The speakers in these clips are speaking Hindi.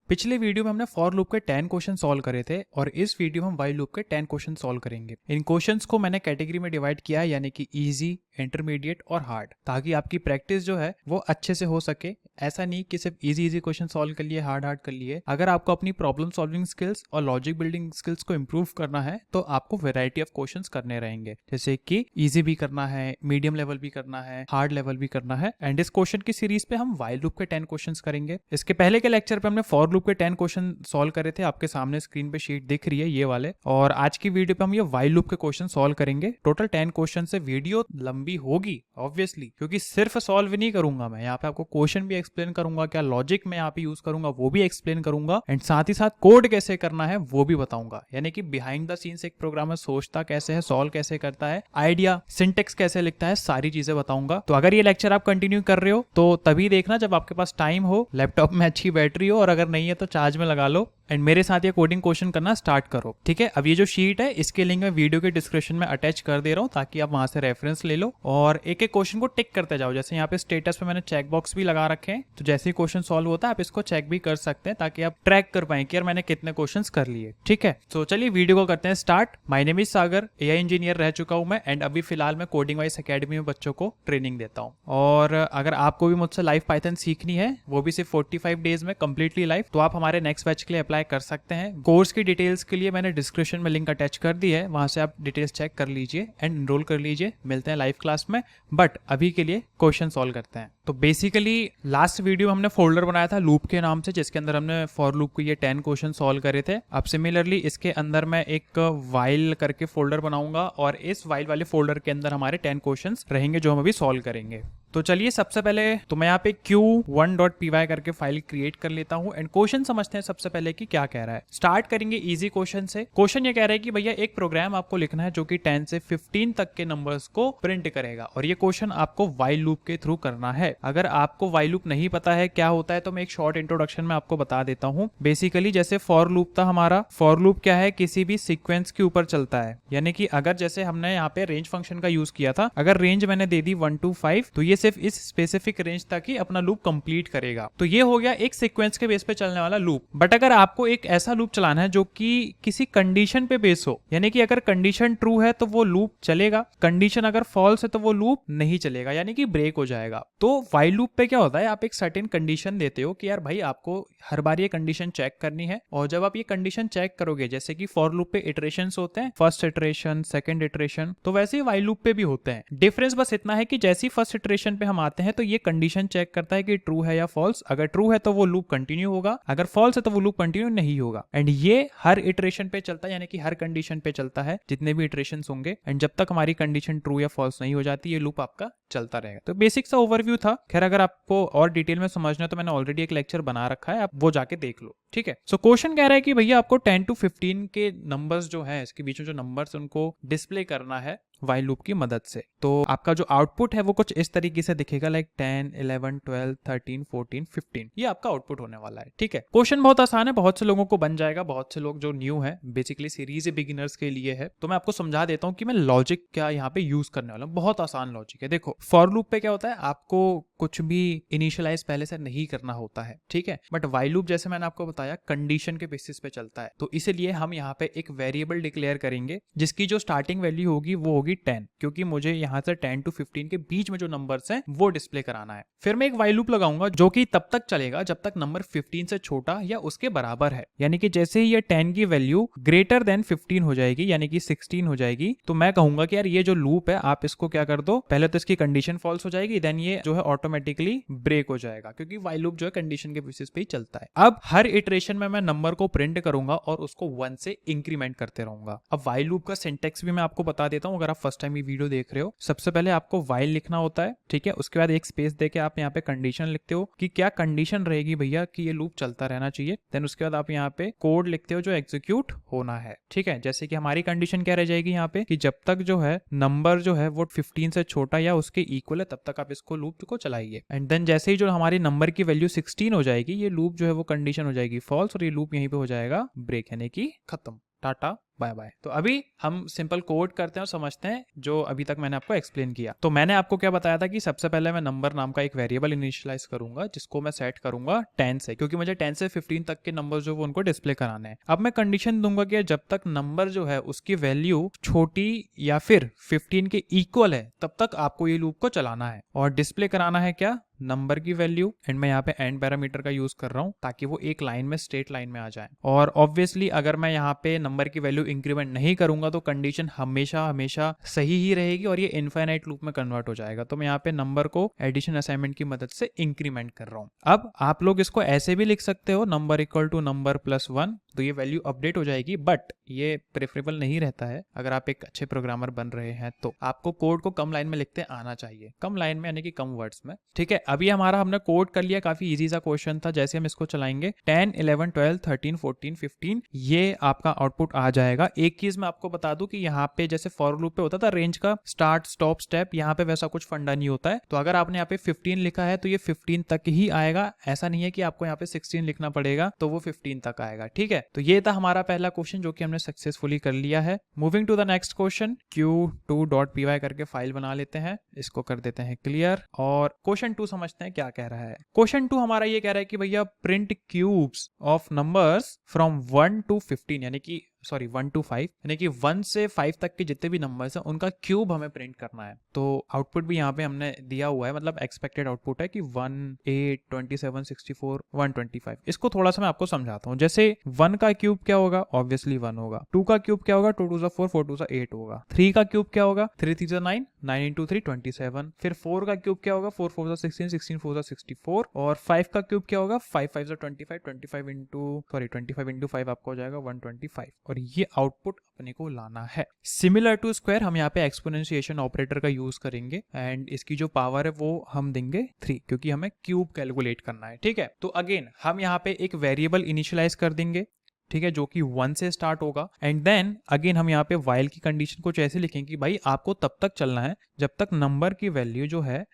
पिछले वीडियो में हमने फॉर लूप के 10 क्वेश्चन सॉल्व करे थे और इस वीडियो में हम वाइल लूप के 10 क्वेश्चन सॉल्व करेंगे। इन क्वेश्चंस को मैंने कैटेगरी में डिवाइड किया है, यानी कि इजी, इंटरमीडिएट और हार्ड, ताकि आपकी प्रैक्टिस जो है वो अच्छे से हो सके। ऐसा नहीं कि सिर्फ इजी क्वेश्चन सॉल्व कर लिए, हार्ड कर लिए। अगर आपको अपनी प्रॉब्लम सॉल्विंग स्किल्स और लॉजिक बिल्डिंग स्किल्स को इंप्रूव करना है तो आपको वैरायटी ऑफ क्वेश्चंस करने रहेंगे, जैसे कि इजी भी करना है, मीडियम लेवल भी करना है, हार्ड लेवल भी करना है। एंड इस क्वेश्चन की सीरीज पे हम वाइल लूप के 10 क्वेश्चंस करेंगे। इसके पहले के लेक्चर पे हमने फॉर लूप के 10 क्वेश्चन सॉल्व करे थे, आपके सामने स्क्रीन पे शीट दिख रही है ये वाले। और आज की वीडियो पे हम ये वाइल लूप के क्वेश्चन सॉल्व करेंगे। टोटल 10 क्वेश्चन से वीडियो लंबी होगी ऑब्वियसली, क्योंकि सिर्फ सॉल्व नहीं करूंगा मैं, यहाँ पे आपको क्वेश्चन भी एक्सप्लेन करूंगा, क्या लॉजिक मैं यहाँ पे यूज करूंगा वो भी एक्सप्लेन करूंगा, एंड साथ ही साथ कोड कैसे करना है वो भी बताऊंगा। यानी कि बिहाइंड द सीन्स एक प्रोग्रामर सोचता कैसे है, सॉल्व कैसे करता है, आइडिया सिंटेक्स कैसे लिखता है, सारी चीजें बताऊंगा। तो अगर ये लेक्चर आप कंटिन्यू कर रहे हो तो तभी देखना जब आपके पास टाइम हो, लैपटॉप में अच्छी बैटरी हो, और अगर नहीं है तो चार्ज में लगा लो एंड मेरे साथ ये कोडिंग क्वेश्चन करना स्टार्ट करो। ठीक है, अब ये जो शीट है इसके लिंक मैं वीडियो के डिस्क्रिप्शन में अटैच कर दे रहा हूँ, ताकि आप वहां से रेफरेंस ले लो और एक एक क्वेश्चन को टिक करते जाओ। जैसे यहाँ पे स्टेटस पे मैंने चेक बॉक्स भी लगा रखे हैं, तो जैसे ही क्वेश्चन सॉल्व होता है आप इसको चेक भी कर सकते हैं, ताकि आप ट्रैक कर पाए कि यार मैंने कितने क्वेश्चन कर लिए। ठीक है, तो चलिए वीडियो को करते हैं start. My name is Sagar, AI engineer रह चुका हूं मैं, एंड अभी फिलहाल मैं कोडिंग वाइज एकेडमी में बच्चों को ट्रेनिंग देता हूँ। और अगर आपको भी मुझसे लाइव पाइथन सीखनी है, वो भी सिर्फ 45 डेज में कंप्लीटली लाइव, तो आप हमारे नेक्स्ट बैच के लिए अप्लाई कर सकते हैं। कोर्स की डिटेल्स के लिए मैंने डिस्क्रिप्शन में लिंक अटैच कर दी है, वहां से आप डिटेल्स चेक कर लीजिए एंड एनरोल कर लीजिए। मिलते हैं लाइव क्लास में, बट अभी के लिए क्वेश्चन सॉल्व करते हैं। तो बेसिकली लास्ट वीडियो में हमने फोल्डर बनाया था लूप के नाम से, जिसके अंदर हमने फॉर लूप के ये 10 क्वेश्चन सॉल्व करे थे। अब सिमिलरली इसके अंदर मैं एक वाइल करके फोल्डर बनाऊंगा और इस वाइल वाले फोल्डर के अंदर हमारे 10 क्वेश्चन रहेंगे जो हम अभी सॉल्व करेंगे। तो चलिए सबसे पहले तो मैं यहाँ पे q1.py करके फाइल क्रिएट कर लेता हूँ एंड क्वेश्चन समझते हैं सबसे पहले कि क्या कह रहा है। स्टार्ट करेंगे इजी क्वेश्चन से। क्वेश्चन ये कह रहा है कि भैया एक प्रोग्राम आपको लिखना है जो कि 10 से 15 तक के नंबर्स को प्रिंट करेगा, और ये क्वेश्चन आपको वाइल लूप के थ्रू करना है। अगर आपको वाइल लूप नहीं पता है क्या होता है तो मैं एक शॉर्ट इंट्रोडक्शन में आपको बता देता हूँ। बेसिकली जैसे फॉर लूप था हमारा, फॉर लूप क्या है, किसी भी सीक्वेंस के ऊपर चलता है। यानी कि अगर जैसे हमने यहाँ पे रेंज फंक्शन का यूज किया था, अगर रेंज मैंने दे दी 1 to 5, तो ये सिर्फ इस स्पेसिफिक रेंज तक ही अपना लूप कंप्लीट करेगा। तो ये हो गया एक सीक्वेंस के बेस पे चलने वाला लूप। बट अगर आपको एक ऐसा लूप चलाना है जो कि किसी कंडीशन पे बेस हो, यानी कि अगर कंडीशन ट्रू है तो वो लूप चलेगा, कंडीशन अगर फॉल्स है तो वो लूप नहीं चलेगा, यानी कि ब्रेक हो जाएगा। तो वाइल लूप पे क्या होता है, आप एक सर्टेन कंडीशन देते हो कि यार भाई आपको हर बार ये कंडीशन चेक करनी है, और जब आप ये कंडीशन चेक करोगे, जैसे कि फॉर लूप पे इटरेशंस होते हैं, फर्स्ट इटरेशन, सेकंड इटरेशन, तो वैसे ही वाइल लूप पे भी होते हैं। डिफरेंस बस इतना है कि जैसे ही फर्स्ट इटरेशन पे हम आते हैं तो ये कंडीशन चेक करता है कि ट्रू है या फॉल्स। अगर ट्रू है तो वो लूप कंटिन्यू होगा, अगर फॉल्स है तो वो लूप कंटिन्यू नहीं होगा। एंड ये हर इटरेशन पे चलता है, यानी कि हर कंडीशन पे चलता है, जितने भी इटरेशंस होंगे। एंड जब तक हमारी कंडीशन ट्रू या फॉल्स नहीं हो जाती, ये लूप आपका चलता रहेगा। तो बेसिक सा ओवरव्यू था। खैर अगर आपको और डिटेल में समझना है तो मैंने ऑलरेडी एक लेक्चर बना रखा है, आप वो जाके देख लो। ठीक है, सो क्वेश्चन कह रहा है कि भैया आपको 10 to 15 के नंबर्स जो है, इसके बीच में जो नंबर्स उनको डिस्प्ले करना है वाइल लूप की मदद से। तो आपका जो आउटपुट है वो कुछ इस तरीके से दिखेगा, लाइक 10, 11, 12, 13, 14, 15, ये आपका आउटपुट होने वाला है। ठीक है, क्वेश्चन बहुत आसान है, बहुत से लोगों को बन जाएगा, बहुत से लोग जो न्यू है, बेसिकली सीरीज बिगिनर्स के लिए है। तो मैं आपको समझा देता हूँ कि मैं लॉजिक क्या यहाँ पे यूज करने वाला हूँ। बहुत आसान लॉजिक है। देखो फॉर लूप पे क्या होता है, आपको कुछ भी इनिशियलाइज पहले से नहीं करना होता है। ठीक है, बट वाइल लूप जैसे मैंने आपको बताया कंडीशन के बेसिस पे चलता है, तो इसीलिए हम यहाँ पे एक वेरिएबल डिक्लेयर करेंगे जिसकी जो स्टार्टिंग वैल्यू होगी वो होगी 10, क्योंकि मुझे यहाँ से 10 to 15 के बीच में जो नंबर्स हैं वो डिस्प्ले कराना है। फिर मैं एक वाइल लूप लगाऊंगा जो कि तब तक चलेगा जब तक नंबर 15 से छोटा या उसके बराबर है। यानी कि जैसे ही ये 10 की वैल्यू ग्रेटर देन 15 हो जाएगी, यानी कि 16 हो जाएगी, तो मैं कहूंगा कि यार ये जो लूप है आप इसको क्या कर दो, पहले तो इसकी कंडीशन फॉल्स हो जाएगी, देन ये जो है ऑटोमेटिकली ब्रेक हो जाएगा, क्योंकि वाइल लूप जो है कंडीशन के बेसिस पे ही चलता है। अब हर इटरेशन में मैं नंबर को प्रिंट करूंगा और उसको 1 से इंक्रीमेंट करते रहूंगा। अब वाइल लूप का सिंटेक्स भी मैं आपको बता देता हूं, अगर आप फर्स्ट टाइम ये वीडियो देख रहे हो। सबसे पहले आपको वाइल लिखना होता है, ठीक है, उसके बाद एक स्पेस देके आप यहाँ पे कंडीशन लिखते हो कि क्या कंडीशन रहेगी भैया कि ये लूप चलता रहना चाहिए। देन उसके बाद आप यहाँ पे कोड लिखते हो जो एग्जीक्यूट होना है। ठीक है, जैसे कि हमारी कंडीशन क्या रह जाएगी यहाँ पे कि जब तक जो है नंबर जो है वो 15 से छोटा या उसके इक्वल है तब तक आप इसको लूप को चलाइए। एंड देन जैसे ही जो हमारी नंबर की वैल्यू 16 हो जाएगी, ये लूप जो है वो कंडीशन हो जाएगी फॉल्स, और ये लूप यहीं पे हो जाएगा ब्रेक, यानी कि खत्म, टाटा बाय बाय। तो अभी हम सिंपल कोड करते हैं और समझते हैं जो अभी तक मैंने आपको एक्सप्लेन किया। तो मैंने आपको क्या बताया था कि सबसे पहले मैं नंबर नाम का एक वेरिएबल इनिशियलाइज करूंगा जिसको मैं सेट करूंगा 10 से, क्योंकि मुझे 10 से 15 तक के नंबर जो वो उनको डिस्प्ले कराने हैं। अब मैं कंडीशन दूंगा कि जब तक नंबर जो है उसकी वैल्यू छोटी या फिर 15 के इक्वल है तब तक आपको ये लूप को चलाना है और डिस्प्ले कराना है क्या, नंबर की वैल्यू। एंड मैं यहाँ पे एंड पैरामीटर का यूज कर रहा हूँ ताकि वो एक लाइन में स्ट्रेट लाइन में आ जाए। और ऑब्वियसली अगर मैं यहाँ पे नंबर की वैल्यू इंक्रीमेंट नहीं करूंगा तो कंडीशन हमेशा हमेशा सही ही रहेगी और ये इनफाइनाइट लूप में कन्वर्ट हो जाएगा। तो मैं यहाँ पे नंबर को एडिशन असाइनमेंट की मदद से इंक्रीमेंट कर रहा हूँ। अब आप लोग इसको ऐसे भी लिख सकते हो, number equal to number plus 1, तो ये वैल्यू अपडेट हो जाएगी। बट ये प्रेफरेबल नहीं रहता है अगर आप एक अच्छे प्रोग्रामर बन रहे हैं तो आपको कोड को कम लाइन में लिखते आना चाहिए, कम लाइन में यानी कि कम वर्ड्स में। ठीक है, अभी हमारा हमने कोड कर लिया, काफी इजी सा क्वेश्चन था। जैसे हम इसको चलाएंगे 10, 11, 12, 13, 14, 15 ये आपका आउटपुट आ जाएगा। एक चीज मैं आपको बता दूं कि यहाँ पे जैसे फॉर लूप पे होता था रेंज का स्टार्ट स्टॉप स्टेप, यहाँ पे वैसा कुछ फंडा नहीं होता है। तो अगर आपने यहाँ पे 15 लिखा है तो ये 15 तक ही आएगा, ऐसा नहीं है कि आपको यहाँ पे 16 लिखना पड़ेगा तो वो 15 तक आएगा। ठीक है, तो ये था हमारा पहला क्वेश्चन जो कि हमने सक्सेसफुली कर लिया है। Moving to the next question, q2.py करके फाइल बना लेते हैं, इसको कर देते हैं क्लियर और क्वेश्चन 2 समझते हैं क्या कह रहा है। क्वेश्चन 2 हमारा ये कह रहा है कि भैया print cubes of numbers from 1 to 15 यानी कि 1 to 5 यानी कि 1 से 5 तक के जितने भी नंबर्स हैं उनका क्यूब हमें प्रिंट करना है। तो आउटपुट भी यहाँ पे हमने दिया हुआ है, मतलब एक्सपेक्टेड आउटपुट है कि 1, 8, 27, 64, 125। इसको थोड़ा सा मैं आपको समझाता हूँ। जैसे 1 का क्यूब क्या होगा, ऑब्वियसली 1 होगा। 2 का क्यूब क्या होगा, 2 2 4, 4 2 8 होगा। 3 का क्यूब क्या होगा, 3 3 9, 9 into 3 27। फिर 4 का क्यूब क्या होगा, 4 4 16, 16 4 64। और 5 का क्यूब क्या होगा, 5 5 25, 25 into 5 आपको हो जाएगा 125। और ये आउटपुट अपने को लाना है। सिमिलर टू स्क्वायर हम यहाँ पे एक्सपोनेंशिएशन ऑपरेटर का यूज करेंगे एंड इसकी जो पावर है वो हम देंगे 3 क्योंकि हमें क्यूब कैलकुलेट करना है। ठीक है, तो अगेन हम यहाँ पे एक वेरिएबल इनिशियलाइज कर देंगे, ठीक है, जो कि 1 से स्टार्ट होगा। एंड देन अगेन हम यहाँ पे वाइल की कंडीशन को ऐसे लिखेंगे कि भाई आपको तब तक चलना है जब तक नंबर की वैल्यू जो है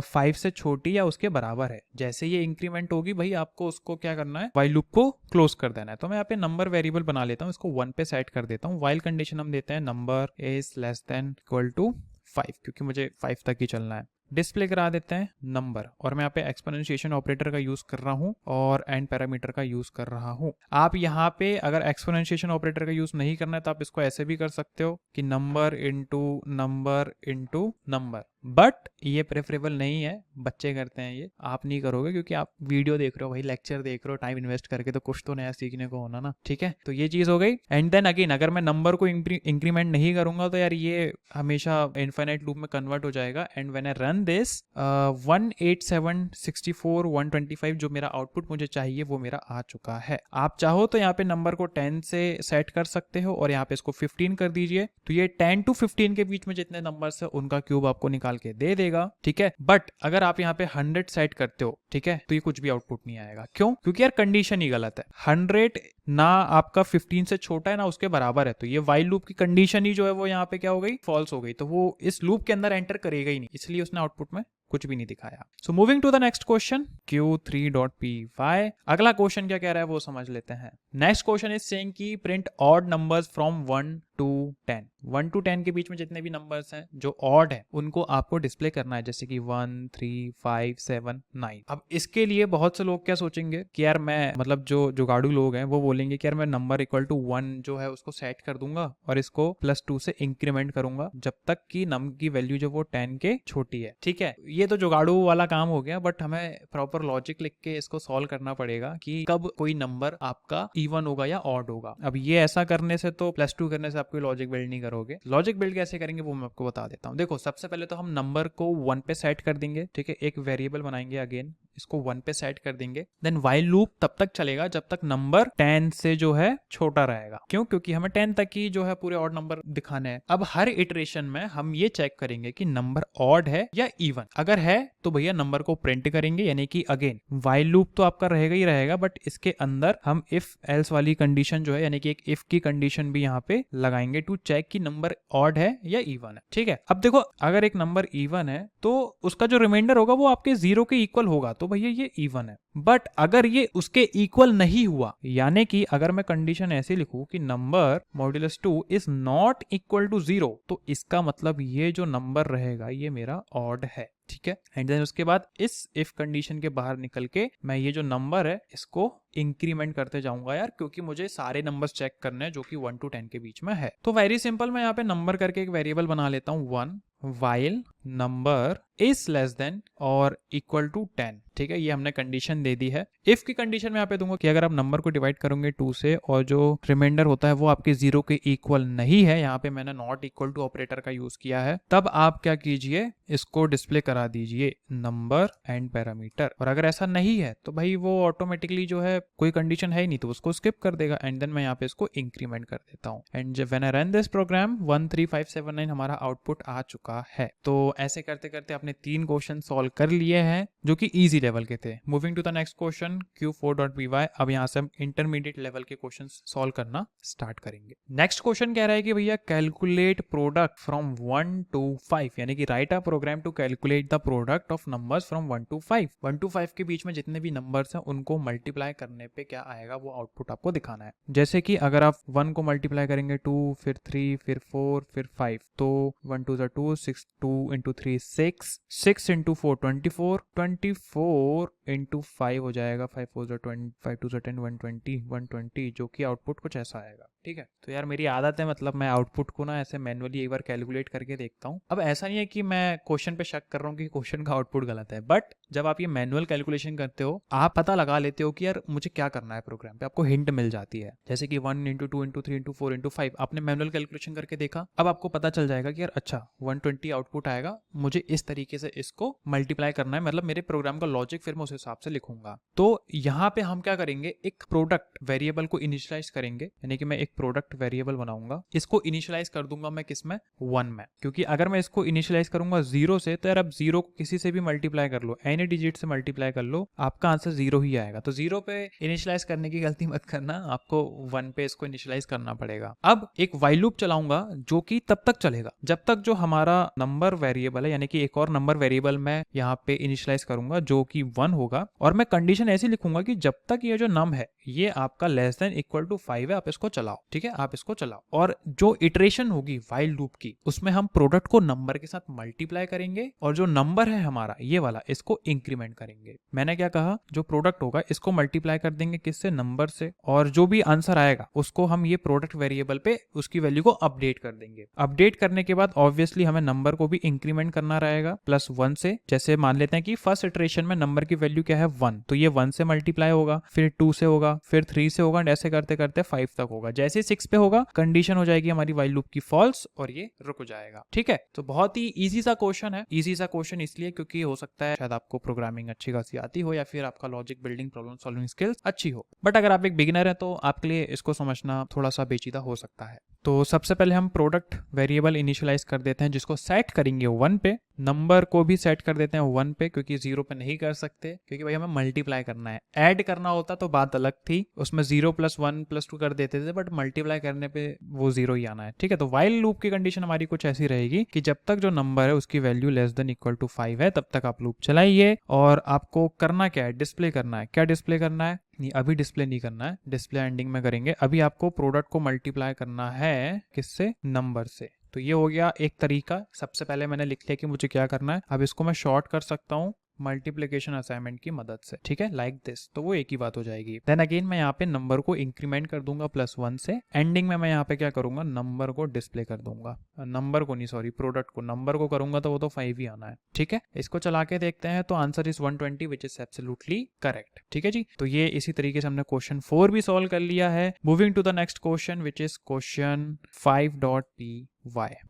5 से छोटी या उसके बराबर है। जैसे ये इंक्रीमेंट होगी भाई आपको उसको क्या करना है, वाइल लूप को क्लोज कर देना है। तो मैं यहाँ पे नंबर वेरिएबल बना लेता हूँ, इसको 1 पे सेट कर देता हूँ। वाइल कंडीशन हम देते हैं number is less than equal to 5 क्योंकि मुझे 5 तक ही चलना है। डिस्प्ले करा देते हैं नंबर और मैं यहाँ पे एक्सपोनेंशिएशन ऑपरेटर का यूज कर रहा हूँ और एंड पैरामीटर का यूज कर रहा हूँ। आप यहाँ पे अगर एक्सपोनेंशिएशन ऑपरेटर का यूज नहीं करना है तो आप इसको ऐसे भी कर सकते हो कि number into number into number, but ये प्रेफरेबल नहीं है, बच्चे करते हैं ये, आप नहीं करोगे क्योंकि आप वीडियो देख रहे हो भाई, लेक्चर देख रहे हो टाइम इन्वेस्ट करके, तो कुछ तो नया सीखने को होना ना। ठीक है, तो ये चीज हो गई। एंड देन अगेन अगर मैं नंबर को इंक्रीमेंट नहीं करूंगा तो यार ये हमेशा इनफाइनाइट लूप में कन्वर्ट हो जाएगा। And when I run this 187 64 125 जो मेरा आउटपुट मुझे चाहिए वो मेरा आ चुका है। आप चाहो तो यहाँ पे नंबर को 10 से सेट कर सकते हो और यहाँ पे इसको 15 कर दीजिए, तो ये 10 to 15 के बीच में जितने नंबर्स है उनका क्यूब आपको निकाल के दे देगा। ठीक है, बट अगर आप यहाँ पे 100 सेट करते हो, ठीक है, तो ये कुछ भी आउटपुट नहीं आएगा। क्यों? क्योंकि यार कंडीशन ही गलत है। 100 ना आपका 15 से छोटा है ना उसके बराबर है, तो ये वाइल लूप की कंडीशन ही जो है वो यहाँ पे क्या हो गई, फॉल्स हो गई। तो वो इस लूप के अंदर एंटर करेगा ही नहीं, इसलिए उसने आउटपुट में कुछ भी नहीं दिखाया। So moving to the next question q3.py। अगला क्वेश्चन क्या कह रहा है वो समझ लेते हैं। नेक्स्ट क्वेश्चन इज सेइंग कि print odd numbers from 1 to 10। 1 to 10 के बीच में जितने भी नंबर्स हैं जो ऑड है उनको आपको डिस्प्ले करना है, जैसे कि 1 3 5 7 9। अब इसके लिए बहुत से लोग क्या सोचेंगे कि यार मैं मतलब जो जुगाड़ू लोग हैं वो बोलेंगे कि यार मैं नंबर इक्वल टू 1 जो है उसको सेट कर दूंगा और इसको +2 से इंक्रीमेंट करूंगा जब तक कि नम की वैल्यू जो वो 10 के छोटी है। ठीक है, ये तो जुगाड़ू वाला काम हो गया, बट हमें प्रॉपर लॉजिक लिख के इसको सॉल्व करना पड़ेगा कि कब कोई नंबर आपका इवन होगा या ऑड होगा। अब ये ऐसा करने से तो +2 करने से कोई लॉजिक बिल्ड नहीं करोगे। लॉजिक बिल्ड कैसे करेंगे वो मैं आपको बता देता हूँ। देखो, सबसे पहले तो हम नंबर को 1 पे सेट कर देंगे। ठीक है, एक वेरिएबल बनाएंगे, अगेन इसको 1 पे सेट कर देंगे। देन व्हाइल लूप तब तक चलेगा जब तक नंबर 10 से जो है छोटा रहेगा। क्यों? क्योंकि हमें 10 तक ही जो है पूरे ऑड नंबर दिखाने हैं। अब हर इटरेशन में हम ये चेक करेंगे कि नंबर ऑड है या इवन। अगर है तो भैया नंबर को प्रिंट करेंगे, यानी कि अगेन व्हाइल लूप तो आपका रहेगा ही रहेगा, बट इसके अंदर हम इफ एल्स वाली कंडीशन जो है यानी कि एक इफ की कंडीशन भी यहाँ पे लगाएंगे टू चेक कि नंबर ऑड है या इवन है। ठीक है, अब देखो अगर एक नंबर इवन है तो उसका जो रिमाइंडर होगा वो आपके 0 के इक्वल होगा, तो तो भैया ये इवन है। बट अगर ये उसके इक्वल नहीं हुआ, यानी कि अगर मैं कंडीशन ऐसे लिखूं कि number modulus 2 is not equal to 0, तो इसका मतलब ये जो नंबर रहेगा ये मेरा ऑड है, ठीक है। एंड देन उसके बाद इस इफ कंडीशन के बाहर निकल के मैं ये जो नंबर है इसको इंक्रीमेंट करते जाऊंगा यार, क्योंकि मुझे सारे नंबर्स चेक करने हैं जो कि 1 to 10 के बीच में है। तो वेरी सिंपल, मैं यहाँ पे नंबर करके एक वेरिएबल बना लेता हूँ 1 while number is less then और इक्वल टू 10, ठीक है। ये हमने कंडीशन दे दी है। इफ की कंडीशन में यहाँ पे दूंगा कि अगर आप नंबर को डिवाइड करोगे 2 से और जो रिमाइंडर होता है वो आपके 0 के इक्वल नहीं है, यहाँ पे मैंने नॉट इक्वल टू ऑपरेटर का यूज किया है, तब आप क्या कीजिए, इसको डिस्प्ले करा दीजिए नंबर एंड पैरामीटर। और अगर ऐसा नहीं है तो भाई वो ऑटोमेटिकली जो है कोई कंडीशन है ही नहीं तो उसको स्किप कर देगा। एंड देन मैं यहाँ पे इसको इंक्रीमेंट कर देता हूँ। एंड जब when I run this program 13579 हमारा आउटपुट आ चुका है। तो ऐसे करते करते आपने 3 क्वेश्चन सॉल्व कर लिए हैं जो कि इजी लेवल के थे। Moving to the next question Q4.py। अब यहाँ से हम इंटरमीडिएट लेवल के क्वेश्चन सॉल्व करना स्टार्ट करेंगे। नेक्स्ट क्वेश्चन कह रहा है कि भैया कैलकुलेट प्रोडक्ट फ्रॉम 1 to 5, यानी कि write a program to calculate the product of numbers from 1 to 5। 1 to 5 के बीच में जितने भी नंबर्स हैं उनको मल्टीप्लाई करने पे क्या आएगा वो आउटपुट आपको दिखाना है। जैसे कि अगर आप 1 को मल्टीप्लाई करेंगे 2, फिर 3, फिर 4, फिर 5, तो 1 2 2, 6, 2 into 3 6, 6 into 4 24, 24 into 5 हो जाएगा 5 4 20, 5 2 10, 120, 120, जो कि आउटपुट कुछ ऐसा आएगा, ठीक है। तो यार मेरी आदत है, मतलब मैं आउटपुट को ना ऐसे मैन्युअली एक बार कैलकुलेट करके देखता हूँ। अब ऐसा नहीं है कि मैं क्वेश्चन पे शक कर रहा हूँ कि क्वेश्चन का आउटपुट गलत है, बट जब आप ये मैनुअल कैलकुलेशन करते हो आप पता लगा लेते हो कि यार मुझे क्या करना है प्रोग्राम पे, आपको हिंट मिल जाती है। जैसे कि 1 into 2 into 3 into 4 into 5 आपने मैनुअल कैलकुलेशन करके देखा, अब आपको पता चल जाएगा कि यार अच्छा 120 आउटपुट आएगा, मुझे इस तरीके से इसको मल्टीप्लाई करना है, मतलब मेरे प्रोग्राम का लॉजिक फिर मैं उस हिसाब से लिखूंगा। तो यहाँ पे हम क्या करेंगे, एक प्रोडक्ट वेरिएबल को इनिशियलाइज करेंगे, यानी कि मैं एक प्रोडक्ट वेरिएबल बनाऊंगा, इसको इनिशियलाइज कर दूंगा मैं किसमें, 1 में। क्योंकि अगर मैं इसको इनिशियलाइज करूंगा 0 से, तो यार अब 0 को किसी से भी मल्टीप्लाई कर लो, एनी डिजिट से मल्टीप्लाई कर लो, आपका आंसर 0 ही आएगा। तो 0 पे इनिशियलाइज करने की गलती मत करना, आपको 1 पे इसको इनिशियलाइज करना पड़ेगा। अब एक व्हाइल लूप चलाऊंगा जो कि तब तक चलेगा जब तक जो हमारा नंबर वेरिएबल है, यानी कि एक और नंबर वेरिएबल मैं यहाँ पे इनिशियलाइज करूंगा जो कि 1 होगा, और मैं कंडीशन ऐसी लिखूंगा कि जब तक ये जो नम है ये आपका लेस देन इक्वल टू 5 है, आप इसको चलाओ, ठीक है, आप इसको चलाओ। और जो इटरेशन होगी व्हाइल लूप की, उसमें हम प्रोडक्ट को नंबर के साथ मल्टीप्लाई करेंगे और जो नंबर है हमारा ये वाला, इसको इंक्रीमेंट करेंगे। मैंने क्या कहा, जो प्रोडक्ट होगा इसको मल्टीप्लाई कर देंगे किससे, नंबर से, और जो भी आंसर आएगा उसको हम ये प्रोडक्ट वेरिएबल पे उसकी वैल्यू को अपडेट कर देंगे। अपडेट करने के बाद ऑब्वियसली हमें नंबर को भी इंक्रीमेंट करना रहेगा +1 से। जैसे मान लेते हैं कि फर्स्ट इटरेशन में नंबर की वैल्यू क्या है 1, तो ये 1 से मल्टीप्लाई होगा, फिर 2 से होगा, फिर 3 से होगा, ऐसे करते करते 5 तक होगा। जैसे 6 पे होगा कंडीशन हो जाएगी हमारी व्हाइल लूप की फॉल्स और ये रुक जाएगा, ठीक है। तो बहुत ही इजी सा क्वेश्चन है। इजी सा क्वेश्चन इसलिए क्योंकि हो सकता है शायद आपको प्रोग्रामिंग अच्छी खासी आती हो या फिर आपका logic building problem solving skills अच्छी हो, बट अगर आप एक बिगिनर है तो आपके लिए इसको समझना थोड़ा सा पेचीदा हो सकता है। तो सबसे पहले हम प्रोडक्ट वेरिएबल इनिशियलाइज कर देते हैं, जिसको सेट करेंगे 1 पे, नंबर को भी सेट कर देते हैं 1 पे, क्योंकि 0 पे नहीं कर सकते, क्योंकि भाई हमें मल्टीप्लाई करना है। ऐड करना होता तो बात अलग थी, उसमें 0 + 1 + 2 कर देते थे, बट मल्टीप्लाई करने पे वो 0 ही आना है, ठीक है। तो व्हाइल लूप की कंडीशन हमारी कुछ ऐसी रहेगी कि जब तक जो नंबर है उसकी value less than equal to 5 है तब तक आप लूप चलाइए। और आपको करना क्या है, डिस्प्ले करना है। क्या डिस्प्ले करना है, नहीं अभी डिस्प्ले नहीं करना है, डिस्प्ले एंडिंग में करेंगे। अभी आपको प्रोडक्ट को मल्टीप्लाई करना है किससे, नंबर से। तो ये हो गया एक तरीका। सबसे पहले मैंने लिख लिया कि मुझे क्या करना है। अब इसको मैं शॉर्ट कर सकता हूँ मल्टीप्लिकेशन असाइनमेंट की मदद से, ठीक है, लाइक दिस। तो वो एक ही बात हो जाएगी। देन अगेन मैं यहाँ पे नंबर को इंक्रीमेंट कर दूंगा +1 से। एंडिंग में मैं यहाँ पे क्या करूंगा, नंबर को डिस्प्ले कर दूंगा, नंबर को नहीं, सॉरी, प्रोडक्ट को। नंबर को करूंगा तो वो तो 5 ही आना है, ठीक है। इसको चला के देखते हैं, तो answer is 120 which is absolutely correct, ठीक है जी। तो ये इसी तरीके से हमने क्वेश्चन 4 भी सॉल्व कर लिया है। Moving to the next question which is question 5.py,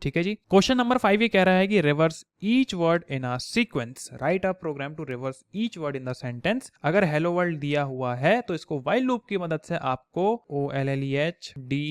ठीक है जी। क्वेश्चन नंबर 5 ये कह रहा है कि reverse each word in a sequence, write a program to reverse each word in the sentence. अगर हेलो वर्ल्ड दिया हुआ है तो इसको व्हाइल लूप की मदद से आपको OLLEHDLROW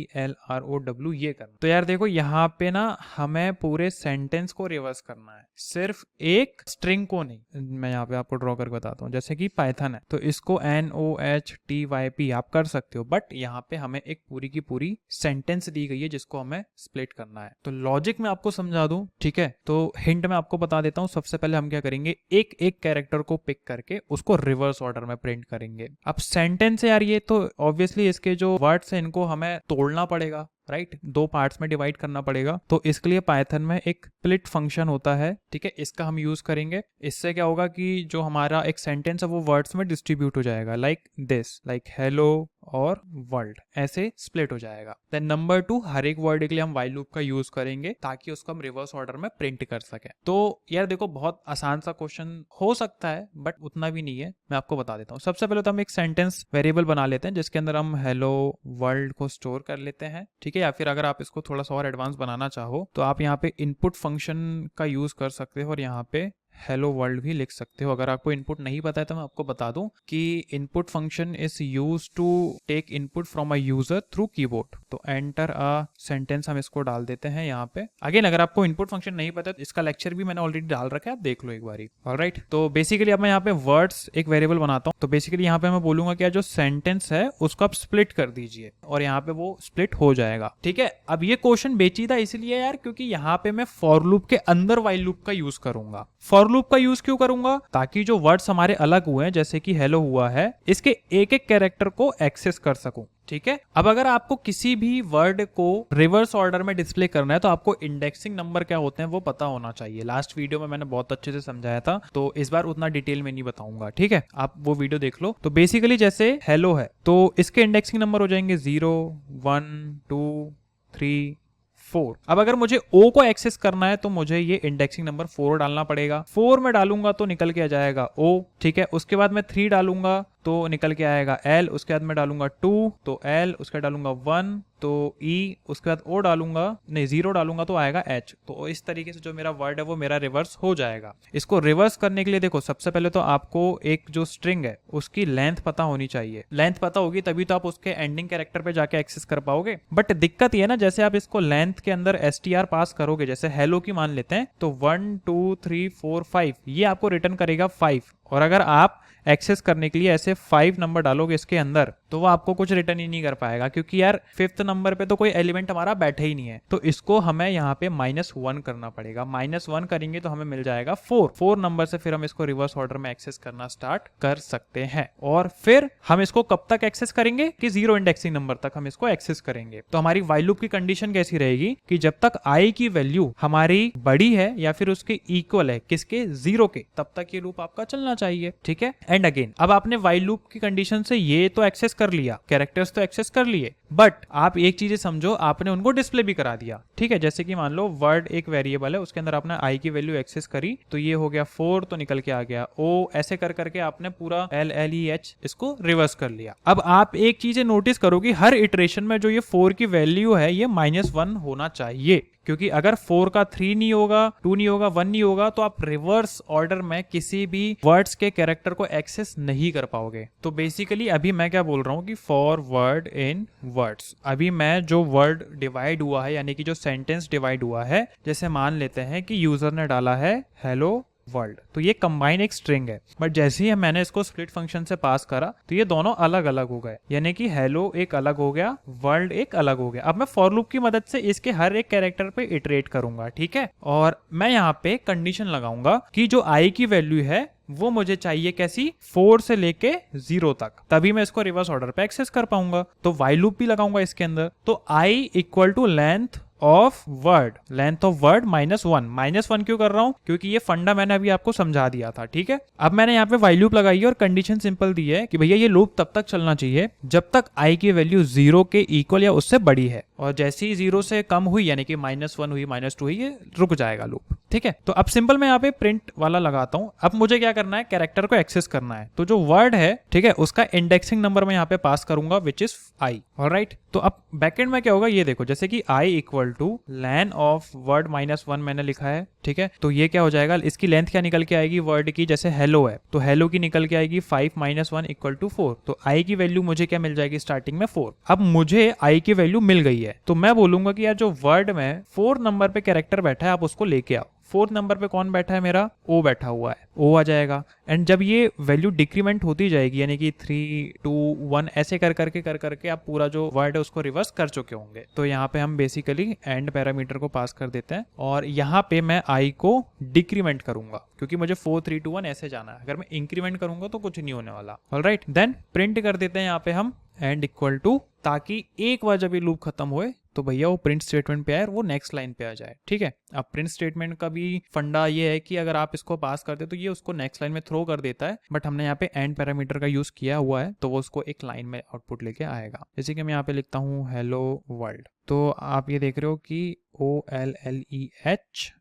ये करना। तो यार देखो यहाँ पे ना हमें पूरे सेंटेंस को रिवर्स करना है, सिर्फ एक स्ट्रिंग को नहीं। मैं यहाँ पे आपको ड्रॉ करके बताता हूँ। जैसे कि पाइथन है तो इसको NOHTYP आप कर सकते हो, बट यहाँ पे हमें एक पूरी की पूरी सेंटेंस दी गई है जिसको हमें स्प्लिट करना है। तो लॉजिक मैं आपको समझा दूं, ठीक है, तो हिंट मैं आपको बता देता हूं। सबसे पहले हम क्या करेंगे, एक एक कैरेक्टर को पिक करके उसको रिवर्स ऑर्डर में प्रिंट करेंगे। अब सेंटेंस है यार, ये तो ऑब्वियसली इसके जो वर्ड्स हैं इनको हमें तोड़ना पड़ेगा, राइट, दो पार्ट्स में डिवाइड करना पड़ेगा। तो इसके लिए पाइथन में एक स्प्लिट फंक्शन होता है, ठीक है, इसका हम यूज करेंगे। इससे क्या होगा कि जो हमारा एक सेंटेंस है वो वर्ड्स में डिस्ट्रीब्यूट हो जाएगा, लाइक दिस, लाइक हेलो और वर्ल्ड, ऐसे स्प्लिट हो जाएगा। देन नंबर 2, हर एक वर्ड के लिए हम व्हाइल लूप का यूज करेंगे ताकि उसको हम रिवर्स ऑर्डर में प्रिंट कर सके। तो यार देखो, बहुत आसान सा क्वेश्चन हो सकता है बट उतना भी नहीं है, मैं आपको बता देता हूँ। सबसे पहले तो हम एक सेंटेंस वेरिएबल बना लेते हैं जिसके अंदर हम हेलो वर्ल्ड को स्टोर कर लेते हैं, ठीक है। या फिर अगर आप इसको थोड़ा सा और एडवांस बनाना चाहो तो आप यहाँ पे इनपुट फंक्शन का यूज कर सकते हो और यहाँ पे हेलो वर्ल्ड भी लिख सकते हो। अगर आपको इनपुट नहीं पता है तो मैं आपको बता दूं कि input function is used to take input from a user through keyboard. तो एंटर अ सेंटेंस हम इसको डाल देते हैं यहाँ पे। अगेन अगर आपको इनपुट फंक्शन नहीं पता है, इसका लेक्चर भी मैंने ऑलरेडी डाल रखा है, आप देख लो एक बारी। ऑलराइट, तो बेसिकली अब मैं यहाँ पे वर्ड्स एक वेरिएबल बनाता हूँ। तो बेसिकली यहाँ पे मैं बोलूंगा कि जो सेंटेंस है उसको आप स्प्लिट कर दीजिए और यहाँ पे वो स्प्लिट हो जाएगा, ठीक है। अब ये क्वेश्चन पेचीदा इसलिए यार क्योंकि यहाँ पे मैं फॉर लूप के अंदर व्हाइल लूप का यूज करूंगा। फॉर लूप का यूज क्यों करूंगा, ताकि जो वर्ड्स हमारे अलग हुए हैं जैसे कि हेलो हुआ है, इसके एक एक कैरेक्टर को एक्सेस कर सकूं, ठीक है। अब अगर आपको किसी भी वर्ड को रिवर्स ऑर्डर में डिस्प्ले करना है तो आपको इंडेक्सिंग नंबर क्या होते हैं वो पता होना चाहिए। लास्ट वीडियो में मैंने बहुत अच्छे से समझाया था, तो इस बार उतना डिटेल में नहीं बताऊंगा, ठीक है, आप वो वीडियो देख लो। तो बेसिकली जैसे हेलो है तो इसके इंडेक्सिंग नंबर हो जाएंगे 0 1 2 3 4। अब अगर मुझे O को एक्सेस करना है तो मुझे ये इंडेक्सिंग नंबर 4 डालना पड़ेगा। 4 में डालूंगा तो निकल के आ जाएगा O, ठीक है। उसके बाद मैं 3 डालूंगा तो निकल के आएगा L, उसके बाद मैं डालूंगा 2 तो L, उसके बाद डालूंगा 1 तो E, उसके बाद O डालूंगा, नहीं 0 डालूंगा तो आएगा H। तो इस तरीके से जो मेरा वर्ड है वो मेरा रिवर्स हो जाएगा। इसको रिवर्स करने के लिए देखो, सबसे पहले तो आपको एक जो स्ट्रिंग है उसकी लेंथ पता होनी चाहिए। लेंथ पता होगी तभी तो आप उसके एंडिंग कैरेक्टर पे जाके एक्सेस कर पाओगे। बट दिक्कत ये है ना, जैसे आप इसको लेंथ के अंदर str पास करोगे, जैसे हेलो की मान लेते हैं, तो 1 2 3 4 5 ये आपको रिटर्न करेगा 5। और अगर आप एक्सेस करने के लिए ऐसे 5 नंबर डालोगे इसके अंदर तो वो आपको कुछ रिटर्न ही नहीं कर पाएगा, क्योंकि यार 5th नंबर पे तो कोई एलिमेंट हमारा बैठे ही नहीं है। तो इसको हमें यहाँ पे -1 करना पड़ेगा। -1 करेंगे तो हमें मिल जाएगा 4 नंबर से फिर हम इसको रिवर्स ऑर्डर में एक्सेस करना स्टार्ट कर सकते हैं। और फिर हम इसको कब तक एक्सेस करेंगे कि 0 इंडेक्सिंग नंबर तक हम इसको एक्सेस करेंगे। तो हमारी व्हाइल लूप की कंडीशन कैसी रहेगी कि जब तक i की वैल्यू हमारी बड़ी है या फिर उसके इक्वल है, किसके, 0 के, तब तक ये लूप आपका चलना चाहिए, ठीक है। एंड अगेन अब आपने व्हाइल लूप की कंडीशन से ये तो एक्सेस कर लिया, कैरेक्टर्स तो एक्सेस कर लिए, बट आप एक चीज समझो, आपने उनको डिस्प्ले भी करा दिया, ठीक है। जैसे कि मान लो वर्ड एक वेरिएबल है, उसके अंदर आपने i की वैल्यू एक्सेस करी तो ये हो गया 4 तो निकल के आ गया O, ऐसे कर करके आपने पूरा LLEH इसको रिवर्स कर लिया। अब आप एक चीज नोटिस करोगे, हर इटरेशन में जो ये 4 की वैल्यू है ये -1 होना चाहिए, क्योंकि अगर 4 का 3 नहीं होगा, 2 नहीं होगा, 1 नहीं होगा तो आप रिवर्स ऑर्डर में किसी भी वर्ड्स के कैरेक्टर को एक्सेस नहीं कर पाओगे। तो बेसिकली अभी मैं क्या बोल रहा हूँ कि फॉर वर्ड इन वर्ड्स, अभी मैं जो वर्ड डिवाइड हुआ है यानी कि जो सेंटेंस डिवाइड हुआ है, जैसे मान लेते हैं कि यूजर ने डाला है हेलो वर्ल्ड, तो ये कंबाइन एक स्ट्रिंग है। बट जैसे ही मैंने इसको स्प्लिट फंक्शन से पास करा तो ये दोनों अलग अलग हो गए, यानी कि हेलो एक अलग हो गया, वर्ल्ड एक अलग हो गया। अब मैं फॉर लूप की मदद से इसके हर एक कैरेक्टर पे इटरेट करूंगा, ठीक है। और मैं यहाँ पे कंडीशन लगाऊंगा कि जो i की वैल्यू है वो मुझे चाहिए कैसी, 4 से लेके 0 तक, तभी मैं इसको रिवर्स ऑर्डर पे एक्सेस कर पाऊंगा। तो व्हाइल लूप भी लगाऊंगा इसके अंदर। तो i equal to length of word, length of word -1 क्यों कर रहा हूं, क्योंकि ये फंडा मैंने अभी आपको समझा दिया था, ठीक है। अब मैंने यहाँ पे व्हाइल लूप लगाई है और कंडीशन सिंपल दी है कि भैया ये लूप तब तक चलना चाहिए जब तक i की वैल्यू 0 के इक्वल या उससे बड़ी है, और जैसे ही 0 से कम हुई यानी कि -1 हुई, -2 हुई, ये रुक जाएगा लूप, ठीक है। तो अब सिंपल मैं यहाँ पे प्रिंट वाला लगाता हूँ। अब मुझे क्या करना है, कैरेक्टर को एक्सेस करना है। तो जो वर्ड है, ठीक है, उसका इंडेक्सिंग नंबर मैं यहाँ पे पास करूंगा विच इज i, ऑलराइट। तो अब बैकएंड में क्या होगा ये देखो, जैसे कि i equal two lane of word -1 मैंने लिखा है, ठीक है। तो ये क्या हो जाएगा, इसकी लेंथ क्या निकल के आएगी वर्ड की, जैसे हेलो है तो हेलो की निकल के आएगी 5 - 1 इक्वल टू 4। तो i की वैल्यू मुझे क्या मिल जाएगी स्टार्टिंग में 4। अब मुझे i की वैल्यू मिल गई है तो मैं बोलूंगा कि यार जो वर्ड में 4 नंबर पे कैरेक्टर बैठा है आप उसको लेके आओ। फोर्थ नंबर पे कौन बैठा है मेरा, ओ बैठा हुआ है, ओ आ जाएगा। एंड जब ये वैल्यू डिक्रीमेंट होती जाएगी यानी कि 3 2 1 ऐसे कर करके आप पूरा जो वर्ड है उसको रिवर्स कर चुके होंगे। तो यहाँ पे हम बेसिकली एंड पैरामीटर को पास कर देते हैं और यहाँ पे मैं आई को डिक्रीमेंट करूंगा क्योंकि मुझे 4 3 2 1 ऐसे जाना है। अगर मैं इंक्रीमेंट करूंगा तो कुछ नहीं होने वाला। ऑलराइट, देन प्रिंट कर देते हैं यहाँ पे हम एंड इक्वल टू, ताकि एक बार जब ये लूप खत्म होए तो भैया वो प्रिंट स्टेटमेंट पे आए और वो नेक्स्ट लाइन पे आ जाए। ठीक है, अब प्रिंट स्टेटमेंट का भी फंडा ये है कि अगर आप इसको पास करते तो ये उसको नेक्स्ट लाइन में थ्रो कर देता है, बट हमने यहाँ पे एंड पैरामीटर का यूज किया हुआ है तो वो उसको एक लाइन में आउटपुट लेके आएगा। जैसे कि मैं यहाँ पे लिखता हूँ हेलो वर्ल्ड, तो आप ये देख रहे हो कि OLLEHDLROW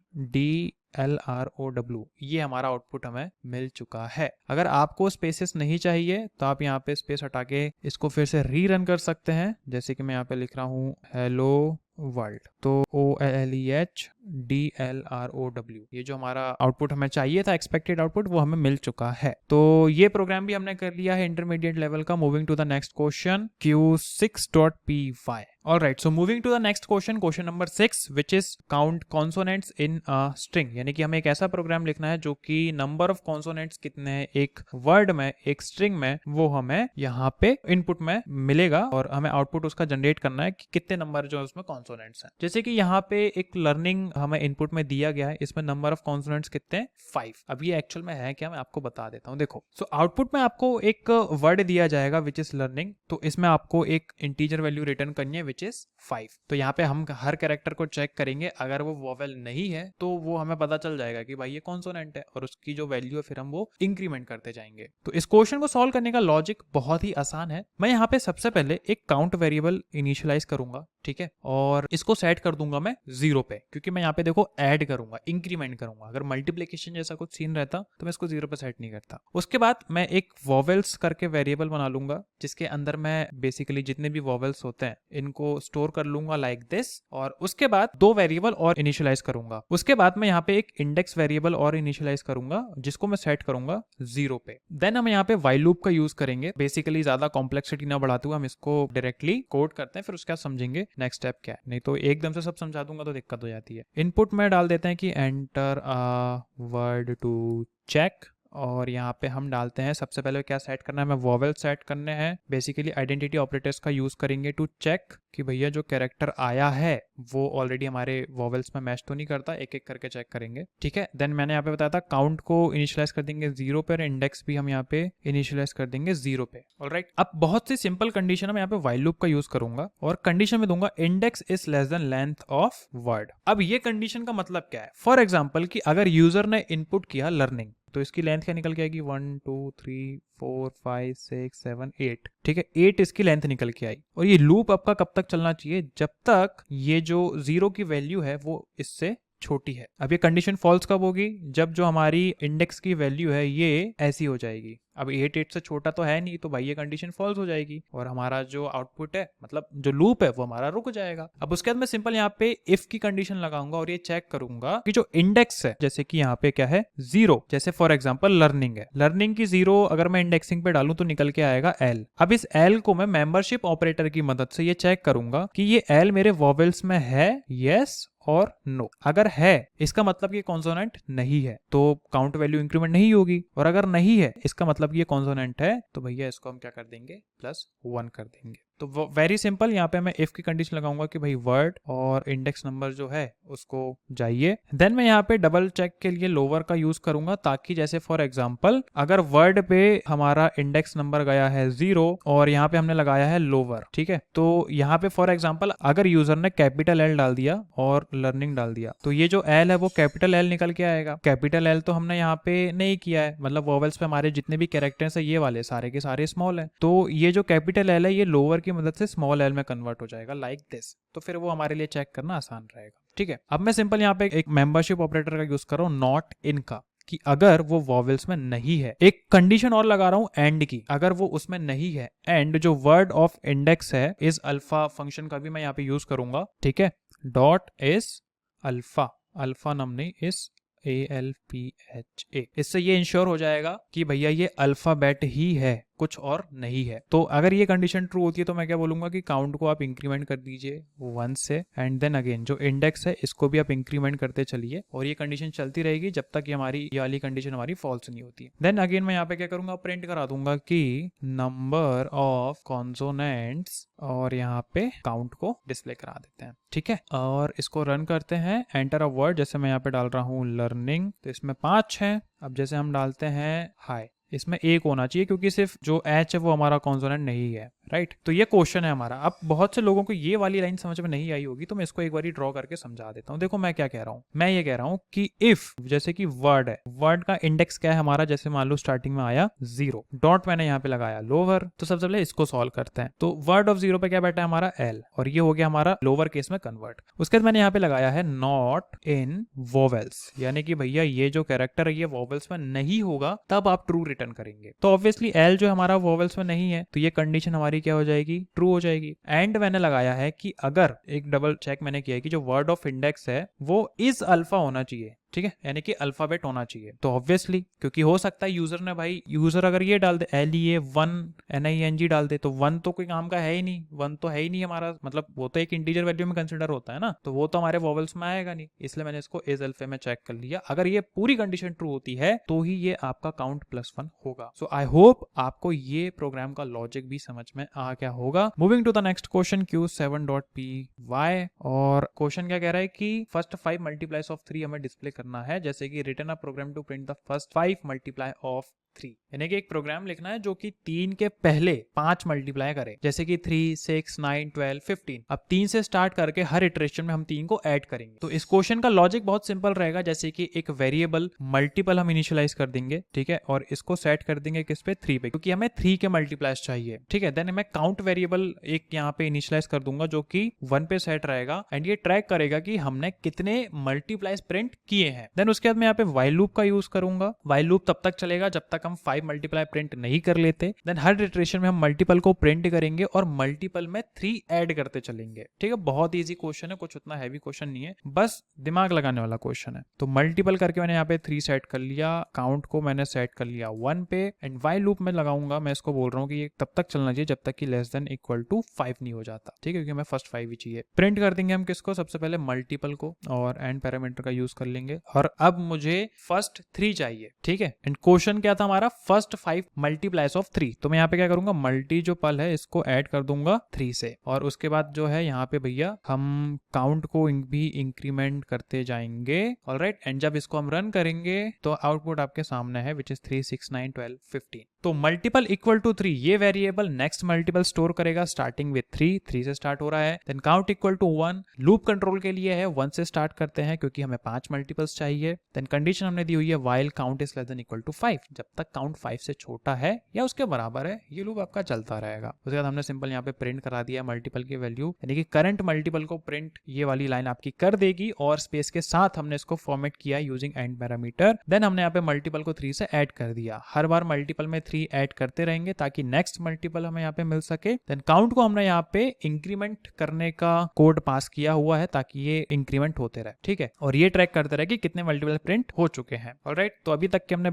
ये हमारा आउटपुट हमें मिल चुका है। अगर आपको स्पेसेस नहीं चाहिए तो आप यहाँ पे स्पेस हटा के इसको फिर से रीरन कर सकते हैं। जैसे कि मैं यहाँ पे लिख रहा हूँ हेलो वर्ल्ड, तो OLLEHDLROW ये जो हमारा आउटपुट हमें चाहिए था, एक्सपेक्टेड आउटपुट, वो हमें मिल चुका है। तो ये प्रोग्राम भी हमने कर लिया है इंटरमीडिएट लेवल का। Moving to the next question Q6.py। Alright, so moving to the next question, question number 6, which is count consonants in a string। यानी कि हमें एक ऐसा प्रोग्राम लिखना है जो कि नंबर ऑफ कॉन्सोनेंट्स कितने हैं एक वर्ड में, एक स्ट्रिंग में, वो हमें यहाँ पे इनपुट में मिलेगा और हमें आउटपुट उसका जनरेट करना है कि कितने नंबर जो है उसमें कॉन्सोनेंट्स हैं। जैसे कि यहाँ पे एक लर्निंग हमें इनपुट में दिया गया है, इसमें नंबर ऑफ कॉन्सोनेंट्स कितने हैं, 5। अब ये एक्चुअल में है क्या, मैं आपको बता देता हूँ। देखो, सो आउटपुट में आपको एक वर्ड दिया जाएगा विच इज लर्निंग, तो इसमें आपको एक इंटीजर वैल्यू रिटर्न करनी है विच इज 5। तो यहाँ पे हम हर कैरेक्टर को चेक करेंगे, अगर वो वोवेल नहीं है तो वो हमें पता चल जाएगा कि भाई ये कॉन्सोनेंट है और उसकी जो वैल्यू है फिर हम वो इंक्रीमेंट करते जाएंगे। तो इस क्वेश्चन को सॉल्व करने का लॉजिक बहुत ही आसान है। मैं यहाँ पे सबसे पहले एक काउंट वेरिएबल इनिशियलाइज करूंगा, ठीक है, और इसको सेट कर दूंगा मैं 0 पे, क्योंकि मैं यहाँ पे देखो ऐड करूंगा, इंक्रीमेंट करूंगा। अगर मल्टीप्लिकेशन जैसा कुछ सीन रहता तो मैं इसको 0 पे सेट नहीं करता। उसके बाद मैं एक वोवेल्स करके वेरिएबल बना लूंगा जिसके अंदर मैं बेसिकली जितने भी वोवेल्स होते हैं इनको स्टोर कर लूंगा लाइक दिस, और उसके बाद 2 वेरिएबल और इनिशियलाइज करूंगा। उसके बाद मैं यहाँ पे एक इंडेक्स वेरिएबल और इनिशियलाइज करूंगा जिसको मैं सेट करूंगा 0 पे। देन हम यहाँ पे व्हाइल लूप का यूज करेंगे। बेसिकली ज्यादा कॉम्प्लेक्सिटी ना बढ़ाते हुए हम इसको डायरेक्टली कोड करते हैं, फिर उसके बाद समझेंगे नेक्स्ट स्टेप क्या है, नहीं तो एकदम से सब समझा दूंगा तो दिक्कत हो जाती है। इनपुट में डाल देते हैं कि enter a word to check, और यहाँ पे हम डालते हैं सबसे पहले क्या सेट करना है, हमें वोवेल सेट करने हैं। बेसिकली आइडेंटिटी ऑपरेटर्स का यूज करेंगे टू चेक कि भैया जो कैरेक्टर आया है वो ऑलरेडी हमारे वोवेल्स में मैच तो नहीं करता, एक एक करके चेक करेंगे, ठीक है। देन मैंने यहाँ पे बताया था काउंट को इनिशियलाइज कर देंगे 0 पे और इंडेक्स भी हम यहाँ पे इनिशियलाइज कर देंगे 0 पे। ऑलराइट, अब बहुत सी सिंपल कंडीशन है, मैं यहाँ पे व्हाइल लूप का यूज करूंगा और कंडीशन में दूंगा index is less then length of word. अब ये कंडीशन का मतलब क्या है, फॉर एग्जाम्पल कि अगर यूजर ने इनपुट किया लर्निंग तो इसकी लेंथ क्या निकल के आएगी 1 2 3 4 5 6 7 8, ठीक है, 8 इसकी लेंथ निकल के आई। और ये लूप आपका कब तक चलना चाहिए, जब तक ये जो 0 की वैल्यू है वो इससे छोटी है। अब ये कंडीशन फॉल्स कब होगी, जब जो हमारी इंडेक्स की वैल्यू है ये ऐसी हो जाएगी। अब 8 से छोटा तो है नहीं, तो भाई ये कंडीशन फॉल्स हो जाएगी और हमारा जो आउटपुट है, मतलब जो लूप है, वो हमारा रुक जाएगा। अब उसके बाद मैं सिंपल यहाँ पे इफ की कंडीशन लगाऊंगा और ये चेक करूंगा कि जो इंडेक्स है, जैसे कि यहाँ पे क्या है 0, जैसे फॉर एग्जांपल लर्निंग है, लर्निंग की 0 अगर मैं इंडेक्सिंग पे डालूं तो निकल के आएगा L। अब इस L को मैं मेंबरशिप ऑपरेटर की मदद से ये चेक करूंगा कि ये L मेरे वोवेल्स में है, यस और नो। अगर है इसका मतलब ये कॉन्सोनेंट नहीं है तो काउंट वैल्यू इंक्रीमेंट नहीं होगी, और अगर नहीं है इसका मतलब ये कॉन्सोनेंट है, तो भैया इसको हम क्या कर देंगे +1 कर देंगे। तो वेरी सिंपल, यहाँ पे मैं इफ की कंडीशन लगाऊंगा कि भाई वर्ड और इंडेक्स नंबर जो है उसको जाइए। देन मैं यहाँ पे डबल चेक के लिए लोअर का यूज करूंगा, ताकि जैसे फॉर एग्जांपल अगर वर्ड पे हमारा इंडेक्स नंबर गया है 0 और यहाँ पे हमने लगाया है लोअर, ठीक है, तो यहाँ पे फॉर एग्जांपल अगर यूजर ने कैपिटल L डाल दिया और लर्निंग डाल दिया तो ये जो L है वो कैपिटल L निकल के आएगा। कैपिटल L तो हमने यहाँ पे नहीं किया है, मतलब वोवेल्स पे हमारे जितने भी कैरेक्टर्स है ये वाले सारे के सारे स्मॉल है, तो ये जो कैपिटल L है ये लोअर की मदद से स्मॉल L में कन्वर्ट हो जाएगा लाइक दिस। तो फिर वो हमारे लिए चेक करना आसान रहेगा, ठीक है। अब मैं सिंपल यहाँ पे एक मेंबरशिप ऑपरेटर का यूज कर रहा हूँ नॉट इन का, कि अगर वो वॉवेल्स में नहीं है। एक कंडीशन और लगा रहा हूं एंड की, अगर वो उसमें नहीं है, एंड जो वर्ड ऑफ इंडेक्स है इस अल्फा फंक्शन का भी मैं यहाँ पे यूज करूंगा, ठीक है, डॉट इज अल्फा, अल्फा नाम नहीं, इस ALPHA। इससे ये इंश्योर हो जाएगा कि भैया ये अल्फाबेट ही है, कुछ और नहीं है। तो अगर ये कंडीशन ट्रू होती है तो मैं क्या बोलूंगा कि काउंट को आप इंक्रीमेंट कर दीजिए 1 से, एंड देन अगेन जो इंडेक्स है इसको भी आप इंक्रीमेंट करते चलिए, और ये कंडीशन चलती रहेगी जब तक ये वाली कंडीशन हमारी फॉल्स नहीं होती। देन अगेन मैं यहाँ पे क्या करूंगा, प्रिंट करा दूंगा कि नंबर ऑफ कॉन्सोनेंट्स, और यहाँ पे काउंट को डिस्प्ले करा देते हैं। ठीक है, और इसको रन करते हैं। एंटर अ वर्ड, जैसे मैं यहाँ पे डाल रहा हूँ लर्निंग, तो इसमें 5 है। अब जैसे हम डालते हैं हाई, इसमें 1 होना चाहिए क्योंकि सिर्फ जो एच है वो हमारा कॉन्सोनेंट नहीं है, राइट। तो ये क्वेश्चन है हमारा। अब बहुत से लोगों को ये वाली लाइन समझ में नहीं आई होगी, तो मैं इसको एक बार ड्रॉ करके समझा देता हूँ। देखो मैं क्या कह रहा हूँ, मैं ये कह रहा हूँ कि इफ, जैसे कि वर्ड है, वर्ड का इंडेक्स क्या है हमारा, जैसे मान लो स्टार्टिंग में आया 0, डॉट मैंने यहाँ पे लगाया लोअर, तो सबसे पहले इसको सॉल्व करते हैं। तो वर्ड ऑफ 0 पे क्या बैठा है हमारा एल, और ये हो गया हमारा लोअर केस में कन्वर्ट। उसके बाद मैंने यहाँ पे लगाया है नॉट इन वोवेल्स, यानी कि भैया ये जो कैरेक्टर है ये वोवेल्स में नहीं होगा, तब आप ट्रू रिटर्न करेंगे। तो ऑब्वियसली एल जो हमारा वोवेल्स में नहीं है, तो ये कंडीशन हमारी क्या हो जाएगी, ट्रू हो जाएगी। एंड मैंने लगाया है कि अगर, एक डबल चेक मैंने किया है कि जो वर्ड ऑफ इंडेक्स है वो इज अल्फा होना चाहिए, ठीक है, यानी कि अल्फाबेट होना चाहिए। तो ऑब्वियसली क्योंकि हो सकता है यूजर ने, भाई यूजर अगर ये डाल दे LEA1NING डाल दे, तो 1 तो कोई काम का है ही नहीं, 1 तो है ही नहीं हमारा, मतलब वो तो एक इंटीजर वैल्यू में कंसिडर होता है ना, तो वो तो हमारे वोवेल्स में आएगा नहीं, इसलिए मैंने इसको इज अल्फा में चेक कर लिया। अगर ये पूरी कंडीशन ट्रू होती है तो ही ये आपका काउंट +1 होगा। सो आई होप आपको ये प्रोग्राम का लॉजिक भी समझ में आ गया होगा। Moving to the next question Q7.py, और क्वेश्चन क्या कह रहा है कि फर्स्ट 5 मल्टीप्लाइज ऑफ 3 हमें डिस्प्ले करना है, जैसे कि return a program to print the first 5 multiply of 3, यानी कि एक प्रोग्राम लिखना है जो कि 3 के पहले 5 मल्टीप्लाई करे, जैसे कि 3, 6, 9, 12, 15। अब 3 से स्टार्ट करके हर इटरेशन में हम 3 को ऐड करेंगे। तो इस क्वेश्चन का लॉजिक बहुत सिंपल रहेगा, जैसे कि एक वेरिएबल मल्टीपल हम इनिशियलाइज कर देंगे, ठीक है, और इसको सेट कर देंगे किस पे, 3 पे, क्योंकि हमें 3 के मल्टीप्लाइज चाहिए, ठीक है। देन मैं काउंट वेरिएबल एक यहाँ पे इनिशियलाइज कर दूंगा जो कि 1 पे सेट रहेगा, एंड ये ट्रैक करेगा कि हमने कितने मल्टीप्लाइज प्रिंट किए हैं। देन उसके बाद मैं यहाँ पे व्हाइल लूप का यूज करूंगा। व्हाइल लूप तब तक चलेगा जब तक हम 5 मल्टीप्लाई प्रिंट नहीं कर लेते। देन हर इटरेशन में हम मल्टीपल को प्रिंट करेंगे और मल्टीपल में 3 ऐड करते चलेंगे, ठीक है। बहुत इजी क्वेश्चन है, कुछ उतना हैवी क्वेश्चन नहीं है, बस दिमाग लगाने वाला क्वेश्चन है। तो मल्टीपल करके मैंने यहाँ पे 3 सेट कर लिया, काउंट को मैंने सेट कर लिया 1 पे, एंड व्हाइल लूप में लगाऊंगा। मैं इसको बोल रहा हूँ कि ये तब तक चलना चाहिए जब तक कि लेस देन इक्वल टू 5 नहीं हो जाता, ठीक है, क्योंकि हमें फर्स्ट 5 ही चाहिए। प्रिंट कर देंगे हम किसको, सबसे पहले मल्टीपल को, और एंड पैरामीटर का यूज कर लेंगे। और अब मुझे फर्स्ट 3 चाहिए, ठीक है। एंड क्वेश्चन क्या था हमारा, फर्स्ट 5 मल्टीप्लाइज ऑफ 3। तो मैं यहाँ पे क्या करूंगा, मल्टी जो पल है इसको ऐड कर दूंगा 3 से, और उसके बाद जो है यहाँ पे भैया हम काउंट को भी इंक्रीमेंट करते जाएंगे, ऑलराइट। एंड जब इसको हम रन करेंगे तो आउटपुट आपके सामने है, विच इज 3, 6, 9, 12, 15। तो मल्टीपल इक्वल टू 3, ये वेरिएबल नेक्स्ट मल्टीपल स्टोर करेगा स्टार्टिंग विद 3 से स्टार्ट हो रहा है। Then count equal to 1, loop control के लिए है, 1 से स्टार्ट करते हैं क्योंकि हमें 5 मल्टीपल्स चाहिए। देन कंडीशन हमने दी हुई है while count is less than equal to 5, जब तक काउंट 5 से छोटा है या उसके बराबर है, ये लूप आपका चलता रहेगा। उसके बाद हमने सिंपल यहाँ पे प्रिंट करा दिया मल्टीपल की वैल्यू, यानी कि करंट मल्टीपल को प्रिंट ये वाली लाइन आपकी कर देगी, और स्पेस के साथ हमने इसको फॉर्मेट किया यूजिंग एंड पैरामीटर। देन हमने यहाँ पे मल्टीपल को 3 से ऐड कर दिया, हर बार मल्टीपल में 3 ऐड करते रहेंगे ताकि नेक्स्ट मल्टीपल हमें यहाँ पे मिल सके। देन काउंट को हमने यहाँ पे इंक्रीमेंट करने का कोड पास किया हुआ है ताकि ये इंक्रीमेंट होते रहे, ठीक है, और ये ट्रैक करते रहे कि कितने मल्टीपल प्रिंट हो चुके हैं, ऑलराइट। तो अभी तक के हमने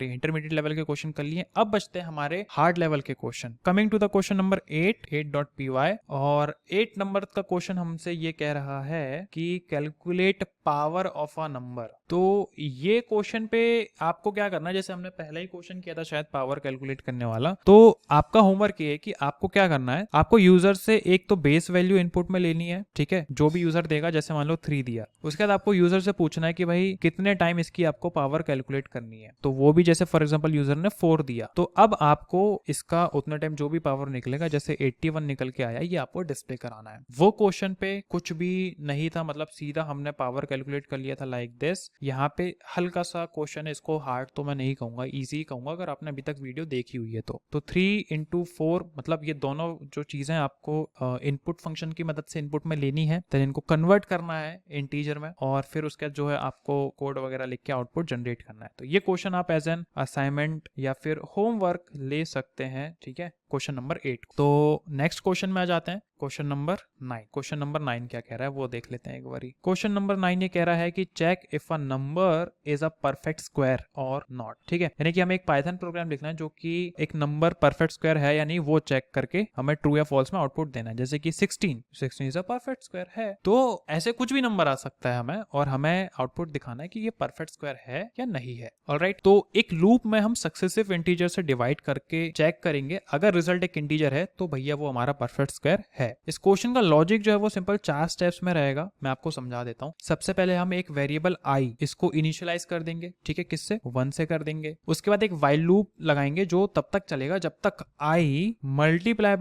इंटरमीडिएट लेवल के क्वेश्चन कर लिए। अब बचते हैं हमारे हार्ड लेवल के question. Coming to the question number 8.py, और 8 नंबर का क्वेश्चन हमसे ये कह रहा है कि calculate power of a number. तो ये क्वेश्चन पे आपको क्या करना है, जैसे हमने पहले ही क्वेश्चन किया था शायद पावर कैलकुलेट करने वाला, तो आपका होमवर्क ये है कि आपको क्या करना है, आपको यूजर से एक तो बेस वैल्यू इनपुट में लेनी है, ठीक है, जो भी यूजर देगा, जैसे मान लो 3 दिया, उसके बाद आपको यूजर से पूछना है कि भाई कितने टाइम इसकी आपको पावर कैलकुलेट करनी है। तो वो भी जैसे फॉर एग्जांपल यूजर ने 4 दिया, तो अब आपको इसका उतना टाइम जो भी पावर निकलेगा, जैसे 81 निकल के आया, ये आपको डिस्प्ले कराना है। वो क्वेश्चन पे कुछ भी नहीं था, मतलब सीधा हमने पावर कैलकुलेट कर लिया था लाइक दिस। यहाँ पे हल्का सा क्वेश्चन है, इसको हार्ड तो मैं नहीं कहूंगा, इजी कहूंगा अगर आपने अभी तक वीडियो देखी हुई है तो 3 into 4, मतलब ये दोनों जो चीजें आपको इनपुट फंक्शन की मदद से इनपुट में लेनी है, तो इनको कन्वर्ट करना है इंटीजर में, और फिर उसके बाद जो है आपको कोड वगैरह लिख के आउटपुट जनरेट करना है। तो ये क्वेश्चन आप एज एन असाइनमेंट या फिर होमवर्क ले सकते हैं, ठीक है। Question number 8। तो नेक्स्ट क्वेश्चन में आ जाते हैं, क्वेश्चन नंबर 9। क्वेश्चन नंबर 9 क्या कह रहा है वो देख लेते हैं एक बारी। क्वेश्चन नंबर 9 ये कह रहा है कि check if a number is a perfect square और नॉट। ठीक है, यानी कि हमें एक पाइथन प्रोग्राम लिखना है जो कि एक नंबर परफेक्ट स्क्वायर है या नहीं वो चेक करके हमें ट्रू या फॉल्स में आउटपुट देना है। जैसे कि 16 इज अ परफेक्ट स्क्वायर है, तो ऐसे कुछ भी नंबर आ सकता है हमें, और हमें आउटपुट दिखाना है कि ये परफेक्ट स्क्वायर है या नहीं है। ऑलराइट, तो एक लूप में हम सक्सेसिव इंटीजर से डिवाइड करके चेक करेंगे, अगर रिजल्ट एक इंटीजर है तो भैया वो हमारा परफेक्ट स्क्वायर है। इस क्वेश्चन का लॉजिक जो है वो सिंपल 4 स्टेप्स में रहेगा, मैं आपको समझा देता हूं। सबसे पहले हम एक वेरिएबल i इसको इनिशियलाइज कर देंगे, ठीक है, किससे, 1 से कर देंगे। उसके बाद एक व्हाइल लूप लगाएंगे जो तब तक चलेगा जब तक i मल्टीप्लाई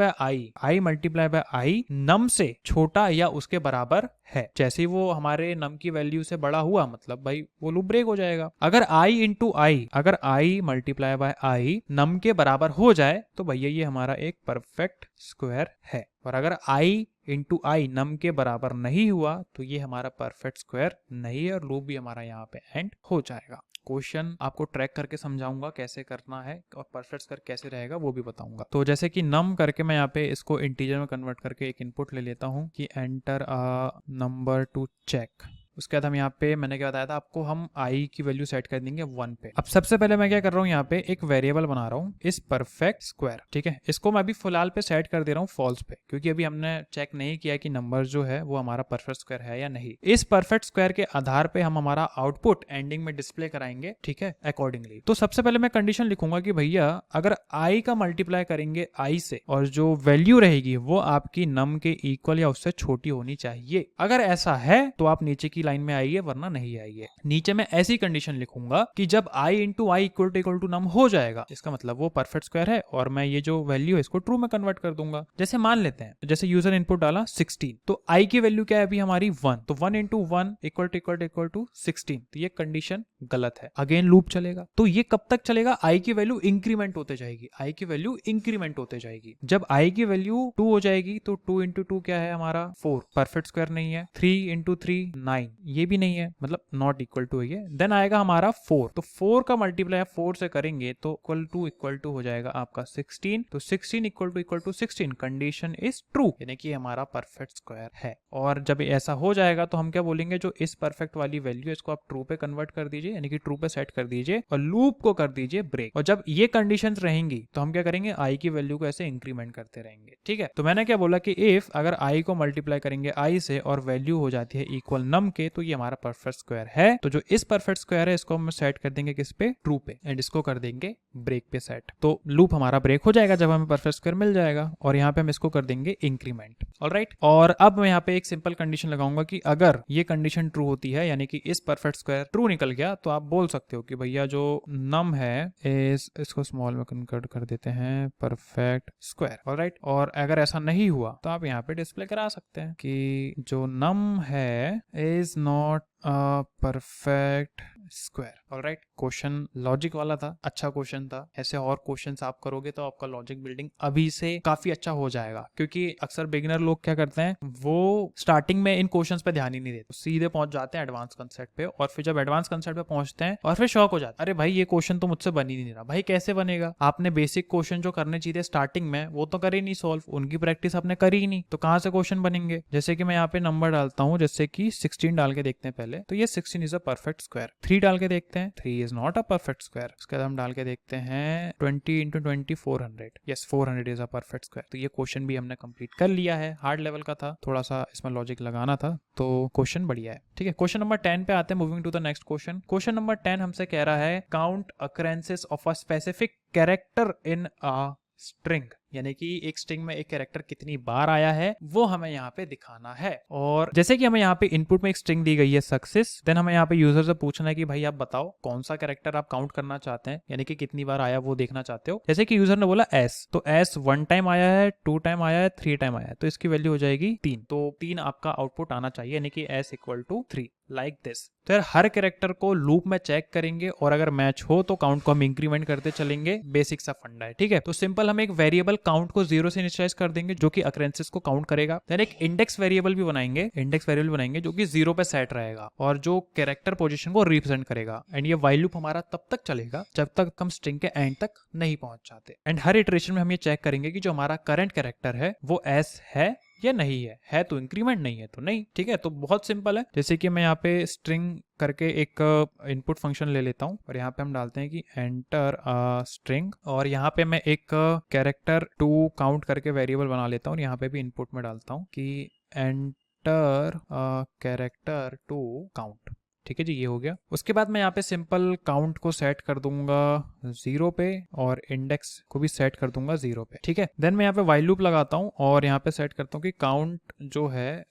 बाय i नम से छोटा या उसके बराबर है। जैसे ही वो हमारे नम की वैल्यू से बड़ा हुआ मतलब भाई वो लूप ब्रेक हो जाएगा। अगर i मल्टीप्लाई बाय i नम के बराबर हो जाए तो भैया ये हमारा एक परफेक्ट स्क्वायर है, और अगर i नम के बराबर नहीं हुआ तो ये हमारा परफेक्ट स्क्वायर नहीं है, और लूप भी हमारा यहाँ पे एंड हो जाएगा। क्वेश्चन आपको ट्रैक करके समझाऊंगा कैसे करना है, और परफेक्ट स्क्वायर कैसे रहेगा वो भी बताऊंगा। तो जैसे कि नम करके मैं यहाँ पे इसको इंटीजर में कन्वर्ट करके एक इनपुट ले लेता हूँ कि enter a number to check. उसके बाद हम यहाँ पे, मैंने क्या बताया था आपको, हम i की वैल्यू सेट कर देंगे 1 पे। अब सबसे पहले मैं क्या कर रहा हूँ, यहाँ पे एक वेरिएबल बना रहा हूँ इस परफेक्ट स्क्वायर। ठीक है, इसको मैं अभी फिलहाल पे सेट कर दे रहा हूँ फॉल्स पे, क्योंकि अभी हमने चेक नहीं किया कि नंबर जो है वो हमारा परफेक्ट स्क्वायर है या नहीं। इस परफेक्ट स्क्वायर के आधार पे हम हमारा आउटपुट एंडिंग में डिस्प्ले कराएंगे, ठीक है, अकॉर्डिंगली। तो सबसे पहले मैं कंडीशन लिखूंगा कि भैया अगर i का मल्टीप्लाई करेंगे i से और जो वैल्यू रहेगी वो आपकी नम के इक्वल या उससे छोटी होनी चाहिए। अगर ऐसा है तो आप नीचे की लाइन में आइए, वरना नहीं आइए। नीचे मैं ऐसी कंडीशन लिखूंगा कि जब i into i equal to नम हो जाएगा, इसका मतलब वो परफेक्ट स्क्वायर है, और मैं ये जो वैल्यू है इसको ट्रू में कन्वर्ट कर दूंगा। जैसे मान लेते हैं, जैसे यूजर इनपुट डाला 16, तो i की वैल्यू क्या है अभी हमारी 1, तो 1 इंटू 1 इक्वल टू 16, तो ये कंडीशन गलत है। अगेन लूप चलेगा, तो ये कब तक चलेगा, i की वैल्यू इंक्रीमेंट होते जाएगी, i की वैल्यू इंक्रीमेंट होते जाएगी। जब i की वैल्यू 2 हो जाएगी तो 2 इंटू 2 क्या है हमारा 4, परफेक्ट स्क्वायर नहीं है। 3 इंटू 3 9, ये भी नहीं है, मतलब नॉट इक्वल टू है। देन आएगा हमारा 4, तो 4 का मल्टीप्लाई 4 से करेंगे तो इक्वल टू हो जाएगा आपका 16, तो 16 equal to 16, condition is true, यानी कि हमारा परफेक्ट स्क्वायर है। और जब ऐसा हो जाएगा तो हम क्या बोलेंगे, जो इस परफेक्ट वाली वैल्यू है इसको आप ट्रू पे कन्वर्ट कर दीजिए, यानी कि ट्रू पे सेट कर दीजिए, और लूप को कर दीजिए ब्रेक। और जब ये कंडीशंस रहेंगी तो हम क्या करेंगे, i की वैल्यू को ऐसे इंक्रीमेंट करते रहेंगे। ठीक है, तो मैंने क्या बोला कि इफ अगर i को मल्टीप्लाई करेंगे i से और वैल्यू हो जाती है इक्वल नम के, तो ये हमारा परफेक्ट स्क्वायर है। तो जो इस परफेक्ट स्क्वायर है इसको हम सेट कर देंगे किस पे, ट्रू पे, एंड इसको कर देंगे ब्रेक पे सेट। तो लूप हमारा ब्रेक हो जाएगा जब हमें परफेक्ट स्क्वायर मिल जाएगा, और यहाँ पे हम इसको कर देंगे इंक्रीमेंट। ऑलराइट, और अब मैं यहाँ पे एक सिंपल कंडीशन लगाऊंगा कि अगर ये कंडीशन ट्रू होती है, यानी कि इस परफेक्ट स्क्वायर ट्रू निकल गया, तो आप बोल सकते हो कि भैया जो नम है इसको स्मॉल में कन्वर्ट कर देते हैं परफेक्ट स्क्वायर। ऑलराइट, और अगर ऐसा नहीं हुआ तो आप यहाँ पे डिस्प्ले करा सकते हैं कि जो नम है is not perfect square. Alright, question logic वाला था, अच्छा क्वेश्चन था। ऐसे और क्वेश्चंस आप करोगे तो आपका लॉजिक बिल्डिंग अभी से काफी अच्छा हो जाएगा, क्योंकि अक्सर बिगिनर लोग क्या करते हैं, वो स्टार्टिंग में इन क्वेश्चंस पे ध्यान ही नहीं देते, सीधे पहुंच जाते हैं एडवांस कंसेप्ट पे, और फिर जब एडवांस कंसेप्ट पे पहुंचते हैं और फिर शॉक हो जाते हैं, अरे भाई ये क्वेश्चन तो मुझसे बन ही नहीं रहा। भाई कैसे बनेगा, आपने बेसिक क्वेश्चन जो करने चाहिए स्टार्टिंग में वो तो करे नहीं सॉल्व, उनकी प्रैक्टिस आपने करी ही नहीं, तो कहां से क्वेश्चन बनेंगे। जैसे कि मैं यहाँ पे नंबर डालता हूँ, जैसे कि 16 डाल के देखते हैं पहले, तो ये 16 इज अ परफेक्ट स्क्वायर। 3 डाल के देखते हैं, 3 is not a perfect square. उसके बाद हम डाल के देखते हैं 20 into 20 400, yes 400 is a perfect square. तो ये क्वेश्चन भी हमने कंप्लीट कर लिया है, हार्ड लेवल का था, थोड़ा सा इसमें लॉजिक लगाना था, तो क्वेश्चन बढ़िया है। ठीक है, क्वेश्चन नंबर 10 पे आते हैं, moving to the next question. Question number 10 हमसे कह रहा है count occurrences of a specific character in a string, यानी कि एक स्ट्रिंग में एक कैरेक्टर कितनी बार आया है वो हमें यहाँ पे दिखाना है। और जैसे कि हमें यहाँ पे इनपुट में एक स्ट्रिंग दी गई है सक्सेस, देन हमें यहाँ पे यूजर से पूछना है कि भाई आप बताओ कौन सा कैरेक्टर आप काउंट करना चाहते हैं, यानी कि कितनी बार आया वो देखना चाहते हो। जैसे कि यूजर ने बोला s, तो s 1 टाइम आया है, 2 टाइम आया है, 3 टाइम आया है, तो इसकी वैल्यू हो जाएगी 3, तो 3 आपका आउटपुट आना चाहिए, यानी कि s equal to 3 like this. तो यार हर कैरेक्टर को लूप में चेक करेंगे, और अगर मैच हो तो काउंट को हम इंक्रीमेंट करते चलेंगे, बेसिक सा फंडा है। ठीक है, तो सिंपल हम एक वेरिएबल काउंट को 0 से इनिशियलाइज कर देंगे जो कि अकरेंसेस को काउंट करेगा। देन एक इंडेक्स वेरिएबल भी बनाएंगे जो कि 0 पे सेट रहेगा और जो कैरेक्टर पोजीशन को रिप्रेजेंट करेगा। एंड ये व्हाइल लूप हमारा तब तक चलेगा जब तक हम स्ट्रिंग के एंड तक नहीं पहुंच जाते। एंड हर इटरेशन में हम ये चेक करेंगे कि जो हमारा करंट कैरेक्टर है वो एस है या नहीं है तो इंक्रीमेंट, नहीं है तो नहीं। ठीक है, तो बहुत सिंपल है। जैसे कि मैं यहाँ पे स्ट्रिंग करके एक इनपुट फंक्शन ले लेता हूँ और यहाँ पे हम डालते हैं कि एंटर स्ट्रिंग, और यहाँ पे मैं एक कैरेक्टर 2 काउंट करके वेरिएबल बना लेता हूँ और यहाँ पे भी इनपुट में डालता हूँ कि एंटर कैरेक्टर 2 काउंट। ठीक है जी, ये हो गया। उसके बाद मैं यहाँ पे सिंपल काउंट को सेट कर दूंगा 0 पे और इंडेक्स को भी सेट कर दूंगा 0 पे। ठीक है, देन मैं यहाँ पे व्हाइल लूप लगाता हूँ और यहाँ पे सेट करता हूँ कि काउंट जो है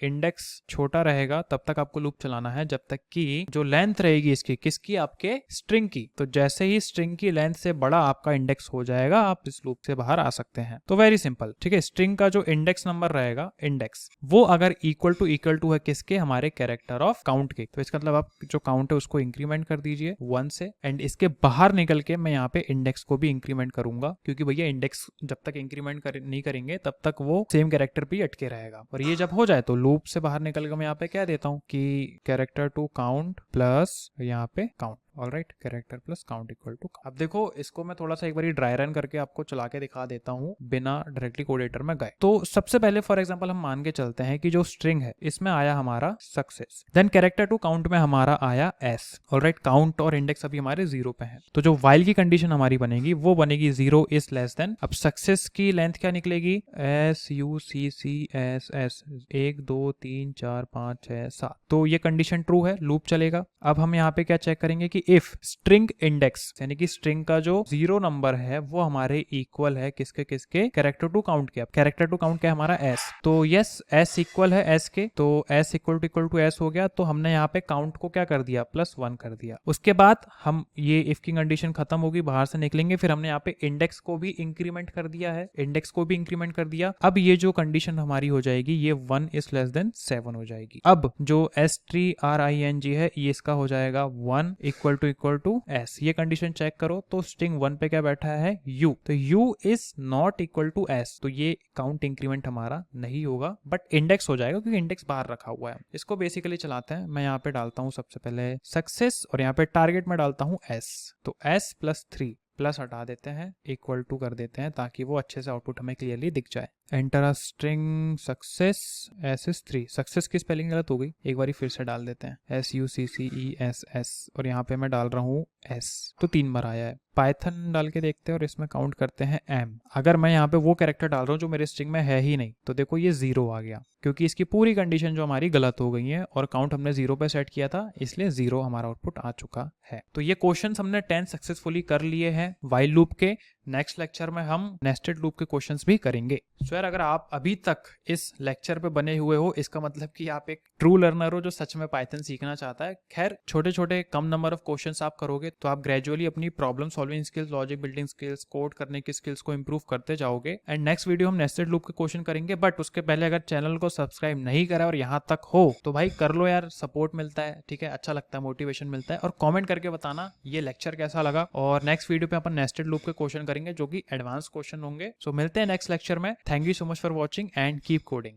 इंडेक्स छोटा रहेगा तब तक आपको लूप चलाना है जब तक कि जो लेंथ रहेगी इसकी, किसकी, आपके स्ट्रिंग की। तो जैसे ही स्ट्रिंग की लेंथ से बड़ा आपका इंडेक्स हो जाएगा आप इस लूप से बाहर आ सकते हैं। तो वेरी सिंपल। ठीक है, स्ट्रिंग का जो इंडेक्स नंबर रहेगा, इंडेक्स, वो अगर इक्वल टू है किसके, हमारे कैरेक्टर ऑफ काउंट के, तो इसका मतलब आप जो काउंट है उसको इंक्रीमेंट कर दीजिए 1 से। एंड इसके बाहर निकल के मैं यहाँ पे इंडेक्स को भी इंक्रीमेंट करूंगा क्योंकि भैया इंडेक्स जब तक इंक्रीमेंट नहीं करेंगे तब तक वो सेम कैरेक्टर पे अटके रहेगा। और ये जब हो जाए तो लूप से बाहर निकल के मैं यहाँ पे क्या देता हूँ कि कैरेक्टर 2 काउंट प्लस यहाँ पे count. Alright, character plus count equal to. अब देखो इसको मैं थोड़ा सा एक बार ड्राई रन करके आपको चला के दिखा देता हूँ बिना डायरेक्टली कोड एडिटर में गए। तो सबसे पहले फॉर एग्जांपल हम मान के चलते हैं कि जो स्ट्रिंग है इसमें आया हमारा सक्सेस, देन कैरेक्टर 2 काउंट में हमारा आया एस। ऑलराइट, काउंट और इंडेक्स अभी हमारे 0 पे हैं, तो जो व्हाइल की कंडीशन हमारी बनेगी वो बनेगी 0 इज लेस देन। अब सक्सेस की लेंथ क्या निकलेगी, S you see C S S, 1 2 3 4 5 6 7। तो ये कंडीशन ट्रू है, लूप चलेगा। अब हम यहाँ पे क्या चेक करेंगे कि इफ स्ट्रिंग इंडेक्स यानी कि स्ट्रिंग का जो 0 नंबर है वो हमारे इक्वल है किसके, कैरेक्टर 2 काउंट के। अब कैरेक्टर 2 काउंट क्या है हमारा एस, तो यस एस इक्वल है एस के, तो एस इक्वल टू एस हो गया। तो हमने यहाँ पे काउंट को क्या कर दिया, +1 कर दिया। उसके बाद हम ये इफ की कंडीशन खत्म होगी, बाहर से निकलेंगे, फिर हमने यहाँ पे इंडेक्स को भी इंक्रीमेंट कर दिया है, अब ये जो कंडीशन हमारी हो जाएगी ये 1 इज लेस देन 7 हो जाएगी। अब जो string है ये इसका हो जाएगा 1 इक्वल टू एस। ये कंडीशन चेक करो तो स्ट्रिंग 1 पे क्या बैठा है, यू, तो U is not equal to S, तो ये काउंट इंक्रीमेंट हमारा नहीं होगा बट इंडेक्स हो जाएगा क्योंकि इंडेक्स बाहर रखा हुआ है। इसको बेसिकली चलाते हैं। मैं यहाँ पे डालता हूँ सबसे पहले सक्सेस और यहाँ पे टारगेट में डालता हूँ एस, तो एस +3 प्लस हटा देते हैं, इक्वल टू कर देते हैं ताकि वो अच्छे से आउटपुट हमें क्लियरली दिख जाए। Enter a string success S is 3। Success की स्पेलिंग गलत हो गई, एक बार फिर से डाल देते हैं, SUCCESS, और यहाँ पे मैं डाल रहा हूँ एस, तो 3 बार आया है। पाइथन डाल के देखते हैं और इसमें काउंट करते हैं एम। अगर मैं यहाँ पे वो कैरेक्टर डाल रहा हूँ जो मेरे स्ट्रिंग में है ही नहीं, तो देखो ये 0 आ गया क्योंकि इसकी पूरी कंडीशन जो हमारी गलत हो गई है और काउंट हमने 0 पे सेट किया था, इसलिए 0 हमारा आउटपुट आ चुका है। तो ये क्वेश्चंस हमने 10 सक्सेसफुली कर लिए हैं व्हाइल लूप के। नेक्स्ट लेक्चर में हम नेस्टेड लूप के क्वेश्चंस भी करेंगे। सो यार अगर आप अभी तक इस लेक्चर पे बने हुए हो, इसका मतलब कि आप एक ट्रू लर्नर हो जो सच में पाइथन सीखना चाहता है। खैर छोटे छोटे कम नंबर ऑफ क्वेश्चंस आप करोगे तो आप ग्रेजुअली अपनी problem solving skills, logic building skills, code करने की स्किल्स को इंप्रूव करते जाओगे। एंड नेक्स्ट वीडियो हम नेस्टेड लूप के क्वेश्चन करेंगे, बट उसके पहले अगर चैनल को सब्सक्राइब नहीं करा और यहाँ तक हो तो भाई कर लो यार, सपोर्ट मिलता है, ठीक है, अच्छा लगता है, मोटिवेशन मिलता है। और कॉमेंट करके बताना ये लेक्चर कैसा लगा। और नेक्स्ट वीडियो पे अपन नेस्टेड लूप के क्वेश्चन करेंगे जो कि एडवांस क्वेश्चन होंगे। सो मिलते हैं नेक्स्ट लेक्चर में। Thank you so much for watching and keep coding.